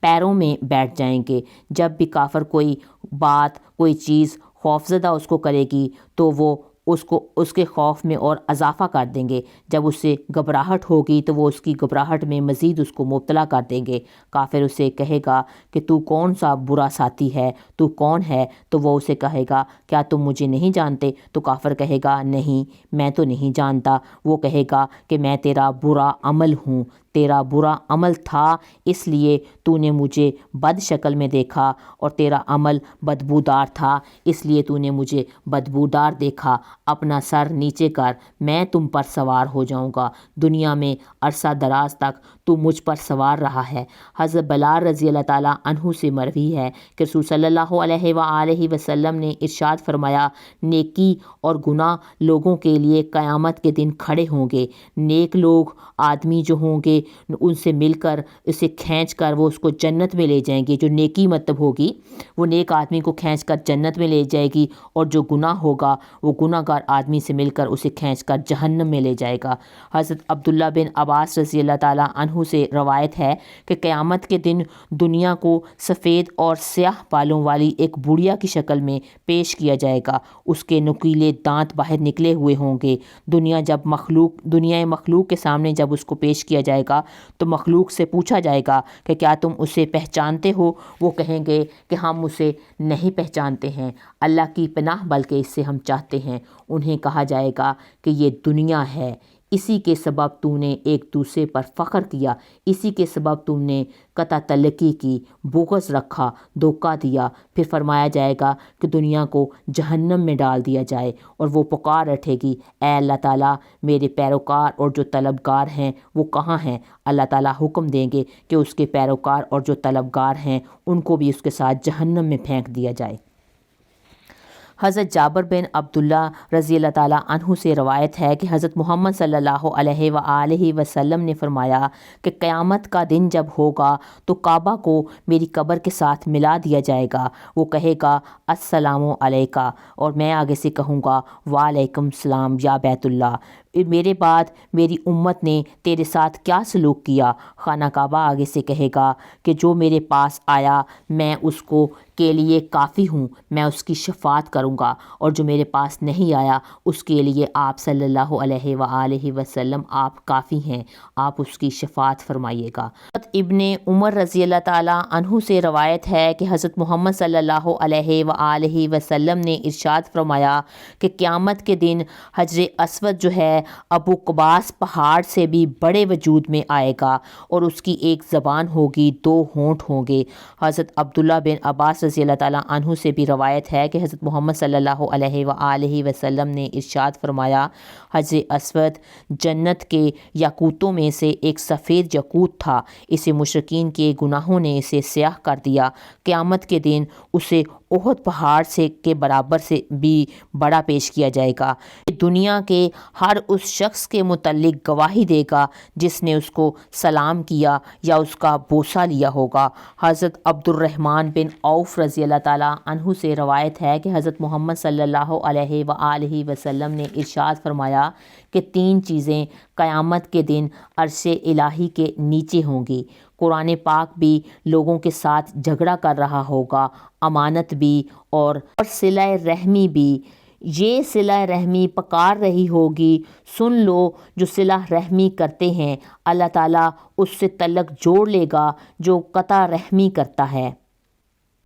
پیروں میں بیٹھ جائیں گے۔ جب بھی کافر کوئی بات، کوئی چیز خوفزدہ اس کو کرے گی تو وہ اس کے خوف میں اور اضافہ کر دیں گے، جب اس سے گھبراہٹ ہوگی تو وہ اس کی گھبراہٹ میں مزید اس کو مبتلا کر دیں گے۔ کافر اسے کہے گا کہ تو کون سا برا ساتھی ہے، تو کون ہے؟ تو وہ اسے کہے گا، کیا تم مجھے نہیں جانتے؟ تو کافر کہے گا، نہیں، میں تو نہیں جانتا۔ وہ کہے گا کہ میں تیرا برا عمل ہوں، تیرا برا عمل تھا اس لیے تو نے مجھے بد شکل میں دیکھا، اور تیرا عمل بدبودار تھا اس لیے تو نے مجھے بدبودار دیکھا۔ اپنا سر نیچے کر، میں تم پر سوار ہو جاؤں گا۔ دنیا میں عرصہ دراز تک تو مجھ پر سوار رہا ہے۔ حضرت بلال رضی اللہ تعالیٰ عنہ سے مروی ہے کہ رسول صلی اللہ علیہ وآلہ وسلم نے ارشاد فرمایا، نیکی اور گناہ لوگوں کے لیے قیامت کے دن کھڑے ہوں گے۔ نیک لوگ آدمی جو ہوں گے ان سے مل کر اسے کھینچ کر وہ اس کو جنت میں لے جائیں گے۔ جو نیکی مطلب ہوگی وہ نیک آدمی کو کھینچ کر جنت میں لے جائے گی، اور جو گناہ ہوگا وہ گناہ گار آدمی سے مل کر اسے کھینچ کر جہنم میں لے جائے گا۔ حضرت عبداللہ بن عباس رضی اللہ تعالیٰ عنہ سے روایت ہے کہ قیامت کے دن دنیا کو سفید اور سیاہ بالوں والی ایک بڑھیا کی شکل میں پیش کیا جائے گا۔ اس کے نکیلے دانت باہر نکلے ہوئے ہوں گے۔ دنیا مخلوق کے سامنے جب اس کو پیش کیا جائے گا تو مخلوق سے پوچھا جائے گا کہ کیا تم اسے پہچانتے ہو؟ وہ کہیں گے کہ ہم اسے نہیں پہچانتے ہیں، اللہ کی پناہ بلکہ اس سے ہم چاہتے ہیں۔ انہیں کہا جائے گا کہ یہ دنیا ہے، اسی کے سبب تو نے ایک دوسرے پر فخر کیا، اسی کے سبب تم نے قطع تعلقی کی، بغض رکھا، دھوکہ دیا۔ پھر فرمایا جائے گا کہ دنیا کو جہنم میں ڈال دیا جائے، اور وہ پکار اٹھے گی، اے اللہ تعالیٰ میرے پیروکار اور جو طلبگار ہیں وہ کہاں ہیں؟ اللہ تعالیٰ حکم دیں گے کہ اس کے پیروکار اور جو طلبگار ہیں ان کو بھی اس کے ساتھ جہنم میں پھینک دیا جائے۔ حضرت جابر بن عبداللہ رضی اللہ تعالیٰ عنہ سے روایت ہے کہ حضرت محمد صلی اللہ علیہ وآلہ وسلم نے فرمایا کہ قیامت کا دن جب ہوگا تو کعبہ کو میری قبر کے ساتھ ملا دیا جائے گا۔ وہ کہے گا السلام علیکہ، اور میں آگے سے کہوں گا وعلیکم السلام یا بیت اللہ۔ میرے بعد میری امت نے تیرے ساتھ کیا سلوک کیا؟ خانہ کعبہ آگے سے کہے گا کہ جو میرے پاس آیا میں اس کو کے لیے کافی ہوں، میں اس کی شفاعت کروں گا، اور جو میرے پاس نہیں آیا اس کے لیے آپ صلی اللہ علیہ وآلہ وسلم آپ کافی ہیں، آپ اس کی شفاعت فرمائیے گا۔ ابن عمر رضی اللہ تعالیٰ عنہ سے روایت ہے کہ حضرت محمد صلی اللہ علیہ وآلہ وسلم نے ارشاد فرمایا کہ قیامت کے دن حجر اسود جو ہے ابو قباس پہاڑ سے بھی بڑے وجود میں آئے گا، اور اس کی ایک زبان ہوگی، دو ہونٹ ہوں گے۔ حضرت عبداللہ بن عباس رضی اللہ تعالیٰ عنہ سے بھی روایت ہے کہ حضرت محمد صلی اللہ علیہ وآلہ وسلم نے ارشاد فرمایا، حجر اسود جنت کے یاقوتوں میں سے ایک سفید یاقوت تھا، اسے مشرکین کے گناہوں نے اسے سیاہ کر دیا۔ قیامت کے دن اسے احد پہاڑ سے کے برابر سے بھی بڑا پیش کیا جائے گا۔ دنیا کے ہر اس شخص کے متعلق گواہی دے گا جس نے اس کو سلام کیا یا اس کا بوسہ لیا ہوگا۔ حضرت عبد الرحمن بن عوف رضی اللہ تعالیٰ عنہ سے روایت ہے کہ حضرت محمد صلی اللہ علیہ وآلہ وسلم نے ارشاد فرمایا کہ 3 چیزیں قیامت کے دن عرش الہی کے نیچے ہوں گی۔ قرآن پاک بھی لوگوں کے ساتھ جھگڑا کر رہا ہوگا، امانت بھی اور صلہ رحمی بھی۔ یہ صلہ رحمی پکار رہی ہوگی، سن لو جو صلہ رحمی کرتے ہیں، اللہ تعالیٰ اس سے تعلق جوڑ لے گا جو قطع رحمی کرتا ہے۔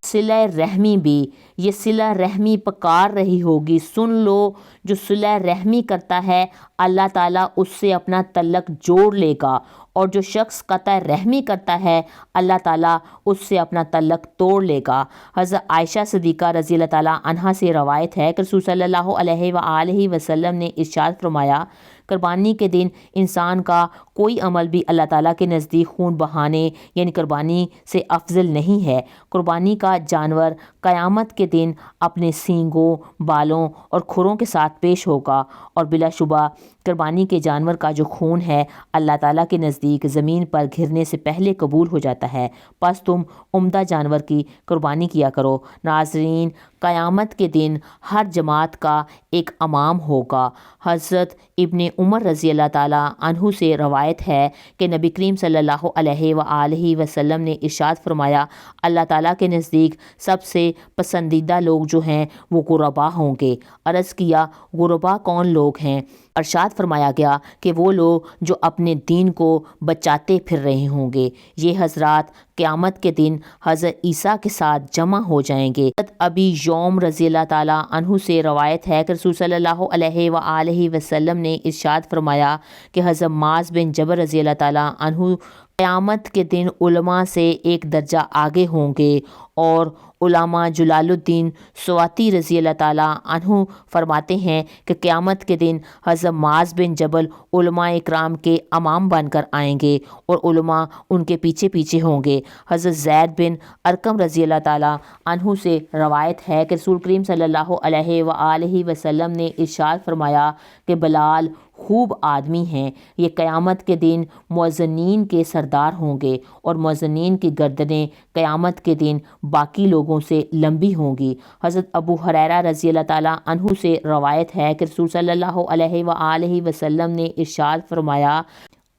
صلہ رحمی بھی، یہ صلہ رحمی پکار رہی ہوگی، سن لو جو صلہ رحمی کرتا ہے، اللہ تعالیٰ اس سے اپنا تعلق جوڑ لے گا، اور جو شخص قطع رحمی کرتا ہے اللہ تعالیٰ اس سے اپنا تعلق توڑ لے گا۔ حضرت عائشہ صدیقہ رضی اللہ تعالیٰ عنہا سے روایت ہے کہ رسول صلی اللہ علیہ وآلہ وسلم نے ارشاد فرمایا، قربانی کے دن انسان کا کوئی عمل بھی اللہ تعالیٰ کے نزدیک خون بہانے یعنی قربانی سے افضل نہیں ہے۔ قربانی کا جانور قیامت کے دن اپنے سینگوں، بالوں اور کھروں کے ساتھ پیش ہوگا، اور بلا شبہ قربانی کے جانور کا جو خون ہے اللہ تعالیٰ کے نزدیک زمین پر گرنے سے پہلے قبول ہو جاتا ہے، پس تم عمدہ جانور کی قربانی کیا کرو۔ ناظرین، قیامت کے دن ہر جماعت کا ایک امام ہوگا۔ حضرت ابن عمر رضی اللہ تعالیٰ عنہ سے روایت ہے کہ نبی کریم صلی اللہ علیہ وآلہ وسلم نے ارشاد فرمایا، اللہ تعالیٰ کے نزدیک سب سے پسندیدہ لوگ جو ہیں وہ غربا ہوں گے۔ عرض کیا، غربا کون لوگ ہیں؟ ارشاد فرمایا گیا کہ وہ لوگ جو اپنے دین کو بچاتے پھر رہے ہوں گے۔ یہ حضرات قیامت کے دن حضرت عیسیٰ کے ساتھ جمع ہو جائیں گے۔ حضرت ابی یوم رضی اللہ تعالیٰ عنہ سے روایت ہے کہ رسول صلی اللہ علیہ وآلہ وسلم نے ارشاد فرمایا کہ حضرت معاذ بن جبل رضی اللہ تعالیٰ عنہ قیامت کے دن علماء سے ایک درجہ آگے ہوں گے، اور علامہ جلال الدین سواتی رضی اللہ تعالیٰ عنہ فرماتے ہیں کہ قیامت کے دن حضرت معاذ بن جبل علماء اکرام کے امام بن کر آئیں گے اور علماء ان کے پیچھے پیچھے ہوں گے۔ حضرت زید بن ارقم رضی اللہ تعالیٰ عنہ سے روایت ہے کہ رسول کریم صلی اللہ علیہ وآلہ وسلم نے ارشاد فرمایا کہ بلال خوب آدمی ہیں، یہ قیامت کے دن مؤذنین کے سردار ہوں گے، اور مؤذنین کی گردنیں قیامت کے دن باقی لوگوں سے لمبی ہوں گی۔ حضرت ابو ہریرہ رضی اللہ تعالیٰ عنہ سے روایت ہے کہ رسول صلی اللہ علیہ وآلہ وسلم نے ارشاد فرمایا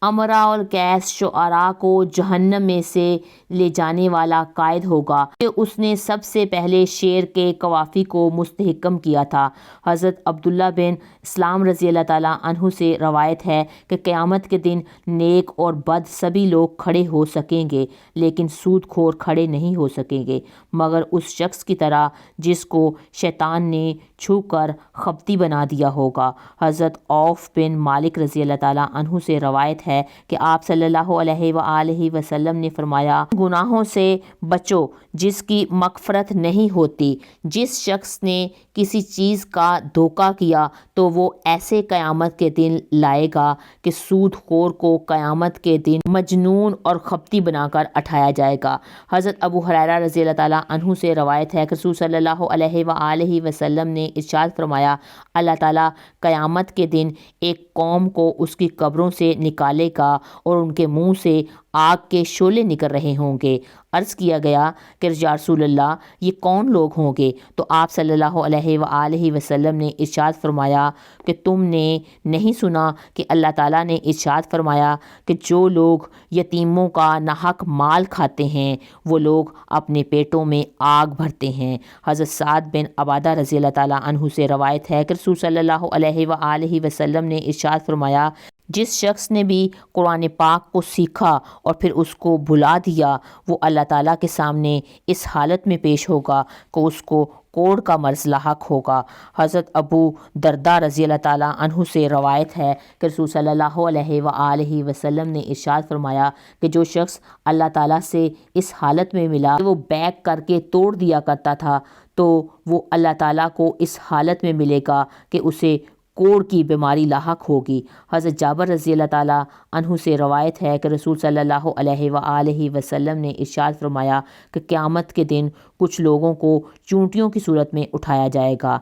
امرا القیس شعراء کو جہنم میں سے لے جانے والا قائد ہوگا کہ اس نے سب سے پہلے شعر کے قوافی کو مستحکم کیا تھا۔ حضرت عبداللہ بن اسلام رضی اللہ تعالیٰ عنہ سے روایت ہے کہ قیامت کے دن نیک اور بد سبھی لوگ کھڑے ہو سکیں گے، لیکن سود خور کھڑے نہیں ہو سکیں گے مگر اس شخص کی طرح جس کو شیطان نے چھو کر خبتی بنا دیا ہوگا۔ حضرت عوف بن مالک رضی اللہ تعالیٰ عنہ سے روایت ہے کہ آپ صلی اللہ علیہ وآلہ وسلم نے فرمایا گناہوں سے بچو جس کی مغفرت نہیں ہوتی۔ جس شخص نے کسی چیز کا دھوکہ کیا تو وہ ایسے قیامت کے دن لائے گا کہ سود خور کو قیامت کے دن مجنون اور خبتی بنا کر اٹھایا جائے گا۔ حضرت ابو ہریرہ رضی اللہ تعالیٰ عنہ سے روایت ہے کہ رسول صلی اللہ علیہ وآلہ وسلم نے ارشاد فرمایا اللہ تعالیٰ قیامت کے دن ایک قوم کو اس کی قبروں سے نکالے گا اور ان کے منہ سے آگ کے شعلے نکل رہے ہوں گے۔ عرض کیا گیا کہ یا رسول اللہ یہ کون لوگ ہوں گے؟ تو آپ صلی اللہ علیہ وآلہ وسلم نے ارشاد فرمایا کہ تم نے نہیں سنا کہ اللہ تعالیٰ نے ارشاد فرمایا کہ جو لوگ یتیموں کا ناحق مال کھاتے ہیں وہ لوگ اپنے پیٹوں میں آگ بھرتے ہیں۔ حضرت سعد بن عبادہ رضی اللہ تعالیٰ عنہ سے روایت ہے کہ رسول صلی اللہ علیہ وآلہ وسلم نے ارشاد فرمایا جس شخص نے بھی قرآن پاک کو سیکھا اور پھر اس کو بھلا دیا وہ اللہ تعالیٰ کے سامنے اس حالت میں پیش ہوگا کہ اس کو کوڑ کا مرض لاحق ہوگا۔ حضرت ابو درداء رضی اللہ تعالیٰ عنہ سے روایت ہے کہ رسول صلی اللہ علیہ وآلہ وسلم نے ارشاد فرمایا کہ جو شخص اللہ تعالیٰ سے اس حالت میں ملا کہ وہ بیک کر کے توڑ دیا کرتا تھا تو وہ اللہ تعالیٰ کو اس حالت میں ملے گا کہ اسے کوڑ کی بیماری لاحق ہوگی۔ حضرت جابر رضی اللہ تعالیٰ عنہ سے روایت ہے کہ رسول صلی اللہ علیہ وآلہ وسلم نے ارشاد فرمایا کہ قیامت کے دن کچھ لوگوں کو چونٹیوں کی صورت میں اٹھایا جائے گا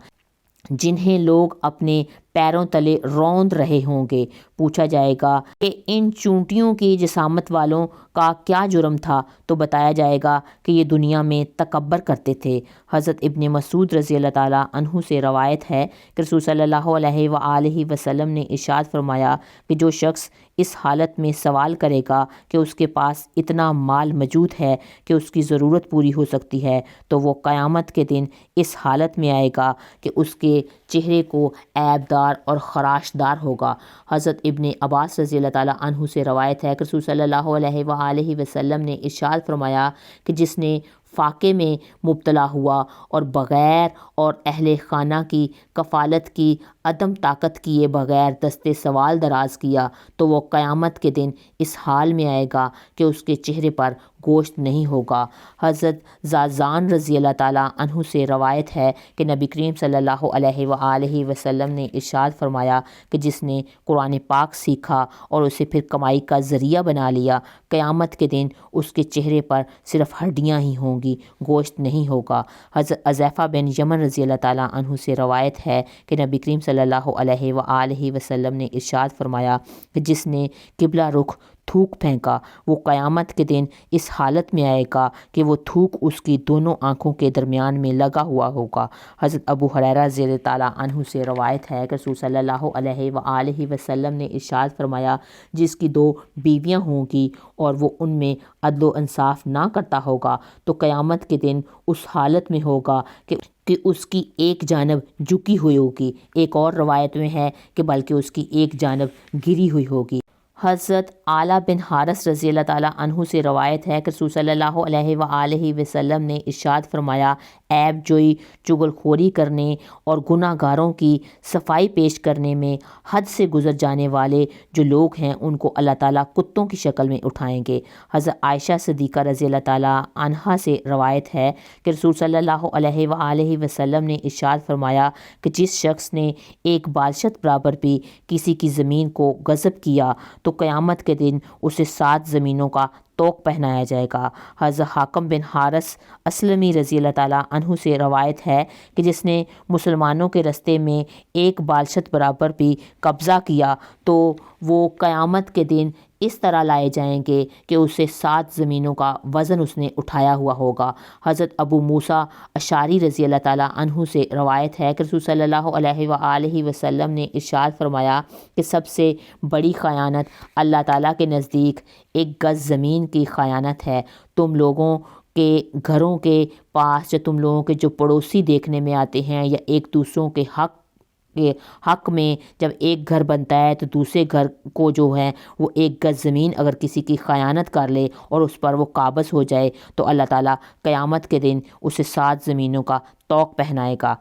جنہیں لوگ اپنے پیروں تلے روند رہے ہوں گے۔ پوچھا جائے گا کہ ان چونٹیوں کی جسامت والوں کا کیا جرم تھا؟ تو بتایا جائے گا کہ یہ دنیا میں تکبر کرتے تھے۔ حضرت ابن مسعود رضی اللہ تعالیٰ عنہ سے روایت ہے کہ رسول صلی اللہ علیہ وآلہ وسلم نے ارشاد فرمایا کہ جو شخص اس حالت میں سوال کرے گا کہ اس کے پاس اتنا مال موجود ہے کہ اس کی ضرورت پوری ہو سکتی ہے تو وہ قیامت کے دن اس حالت میں آئے گا کہ اس کے چہرے کو عیب دار اور خراش دار ہوگا۔ حضرت ابن عباس رضی اللہ تعالیٰ عنہ سے روایت ہے کہ رسول صلی اللہ علیہ وآلہ وسلم نے ارشاد فرمایا کہ جس نے فاقے میں مبتلا ہوا اور بغیر اور اہل خانہ کی کفالت کی عدم طاقت کیے بغیر دست سوال دراز کیا تو وہ قیامت کے دن اس حال میں آئے گا کہ اس کے چہرے پر گوشت نہیں ہوگا۔ حضرت زازان رضی اللہ تعالیٰ عنہ سے روایت ہے کہ نبی کریم صلی اللہ علیہ وآلہ وسلم نے ارشاد فرمایا کہ جس نے قرآن پاک سیکھا اور اسے پھر کمائی کا ذریعہ بنا لیا قیامت کے دن اس کے چہرے پر صرف ہڈیاں ہی ہوں گی، گوشت نہیں ہوگا۔ حضرت حذیفہ بن یمن رضی اللہ تعالیٰ عنہ سے روایت ہے کہ نبی کریم صلی اللہ علیہ وآلہ وسلم نے ارشاد فرمایا کہ جس نے قبلہ رخ تھوک پھینکا وہ قیامت کے دن اس حالت میں آئے گا کہ وہ تھوک اس کی دونوں آنکھوں کے درمیان میں لگا ہوا ہوگا۔ حضرت ابو ہریرہ رضی اللہ تعالیٰ عنہ سے روایت ہے کہ رسول صلی اللہ علیہ وآلہ وسلم نے ارشاد فرمایا جس کی 2 بیویاں ہوں گی اور وہ ان میں عدل و انصاف نہ کرتا ہوگا تو قیامت کے دن اس حالت میں ہوگا کہ اس کی ایک جانب جھکی ہوئی ہوگی، ایک اور روایت میں ہے کہ بلکہ اس کی ایک جانب گری ہوئی ہوگی۔ حضرت اعلیٰ بن حارث رضی اللہ تعالیٰ عنہ سے روایت ہے کہ رسول صلی اللہ علیہ وآلہ وسلم نے ارشاد فرمایا، عیب جوئی، چغل خوری کرنے اور گناہ گاروں کی صفائی پیش کرنے میں حد سے گزر جانے والے جو لوگ ہیں ان کو اللہ تعالیٰ کتوں کی شکل میں اٹھائیں گے۔ حضرت عائشہ صدیقہ رضی اللہ تعالیٰ عنہا سے روایت ہے کہ رسول صلی اللہ علیہ وآلہ وسلم نے ارشاد فرمایا کہ جس شخص نے ایک بالشت برابر بھی کسی کی زمین کو غصب کیا تو قیامت کے دن اسے 7 زمینوں کا طوق پہنایا جائے گا۔ حضرت حاکم بن حارث اسلمی رضی اللہ تعالیٰ عنہ سے روایت ہے کہ جس نے مسلمانوں کے رستے میں ایک بالشت برابر بھی قبضہ کیا تو وہ قیامت کے دن اس طرح لائے جائیں گے کہ اسے 7 زمینوں کا وزن اس نے اٹھایا ہوا ہوگا۔ حضرت ابو موسیٰ اشعری رضی اللہ تعالیٰ عنہ سے روایت ہے کہ رسول صلی اللہ علیہ وآلہ وسلم نے ارشاد فرمایا کہ سب سے بڑی خیانت اللہ تعالیٰ کے نزدیک ایک گز زمین کی خیانت ہے۔ تم لوگوں کے گھروں کے پاس یا تم لوگوں کے جو پڑوسی دیکھنے میں آتے ہیں یا ایک دوسروں کے حق میں جب ایک گھر بنتا ہے تو دوسرے گھر کو جو ہے وہ ایک گز زمین اگر کسی کی خیانت کر لے اور اس پر وہ قابض ہو جائے تو اللہ تعالیٰ قیامت کے دن اسے 7 زمینوں کا طوق پہنائے گا۔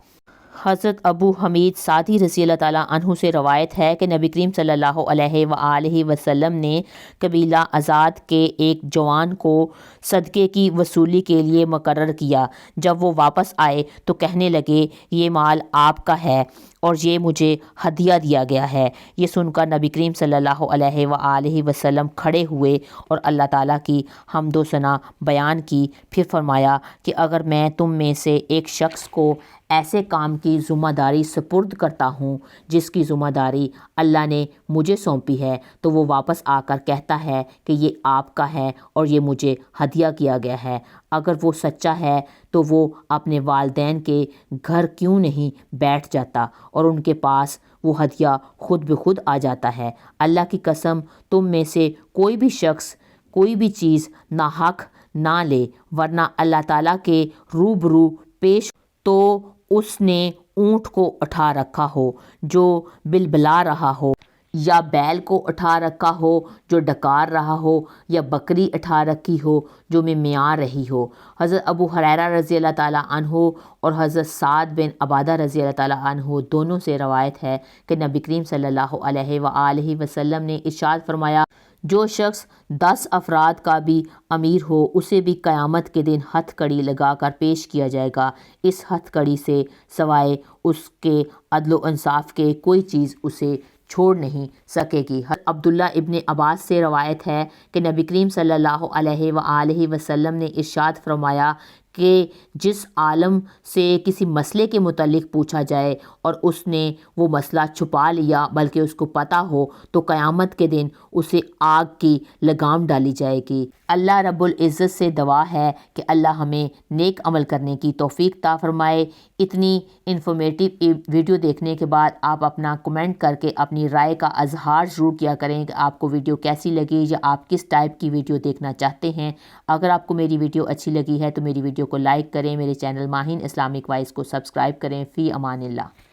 حضرت ابو حمید سعدی رضی اللہ تعالیٰ عنہ سے روایت ہے کہ نبی کریم صلی اللہ علیہ وآلہ وسلم نے قبیلہ ازاد کے ایک جوان کو صدقے کی وصولی کے لیے مقرر کیا۔ جب وہ واپس آئے تو کہنے لگے، یہ مال آپ کا ہے اور یہ مجھے ہدیہ دیا گیا ہے۔ یہ سن کر نبی کریم صلی اللہ علیہ وآلہ وسلم کھڑے ہوئے اور اللہ تعالیٰ کی حمد و ثنا بیان کی، پھر فرمایا کہ اگر میں تم میں سے ایک شخص کو ایسے کام کی ذمہ داری سپرد کرتا ہوں جس کی ذمہ داری اللہ نے مجھے سونپی ہے تو وہ واپس آ کر کہتا ہے کہ یہ آپ کا ہے اور یہ مجھے ہدیہ کیا گیا ہے، اگر وہ سچا ہے تو وہ اپنے والدین کے گھر کیوں نہیں بیٹھ جاتا اور ان کے پاس وہ ہدیہ خود بخود آ جاتا ہے۔ اللہ کی قسم تم میں سے کوئی بھی شخص کوئی بھی چیز ناحق نہ لے ورنہ اللہ تعالیٰ کے روبرو پیش تو اس نے اونٹ کو اٹھا رکھا ہو جو بلبلا رہا ہو، یا بیل کو اٹھا رکھا ہو جو ڈکار رہا ہو، یا بکری اٹھا رکھی ہو جو ممیار رہی ہو۔ حضرت ابو ہریرہ رضی اللہ تعالیٰ عنہ اور حضرت سعد بن عبادہ رضی اللہ تعالیٰ عنہ دونوں سے روایت ہے کہ نبی کریم صلی اللہ علیہ وآلہ وسلم نے ارشاد فرمایا، جو شخص 10 افراد کا بھی امیر ہو اسے بھی قیامت کے دن ہتھ کڑی لگا کر پیش کیا جائے گا، اس ہتھ کڑی سے سوائے اس کے عدل و انصاف کے کوئی چیز اسے چھوڑ نہیں سکے گی۔ عبداللہ ابن عباس سے روایت ہے کہ نبی کریم صلی اللہ علیہ وآلہ وسلم نے ارشاد فرمایا کہ جس عالم سے کسی مسئلے کے متعلق پوچھا جائے اور اس نے وہ مسئلہ چھپا لیا بلکہ اس کو پتہ ہو تو قیامت کے دن اسے آگ کی لگام ڈالی جائے گی۔ اللہ رب العزت سے دعا ہے کہ اللہ ہمیں نیک عمل کرنے کی توفیق عطا فرمائے۔ اتنی انفارمیٹیو ویڈیو دیکھنے کے بعد آپ اپنا کمنٹ کر کے اپنی رائے کا اظہار ضرور کیا کریں کہ آپ کو ویڈیو کیسی لگی یا آپ کس ٹائپ کی ویڈیو دیکھنا چاہتے ہیں۔ اگر آپ کو میری ویڈیو اچھی لگی ہے تو میری ویڈیو کو لائک کریں، میرے چینل ماہین اسلامک وائس کو سبسکرائب کریں۔ فی امان اللہ۔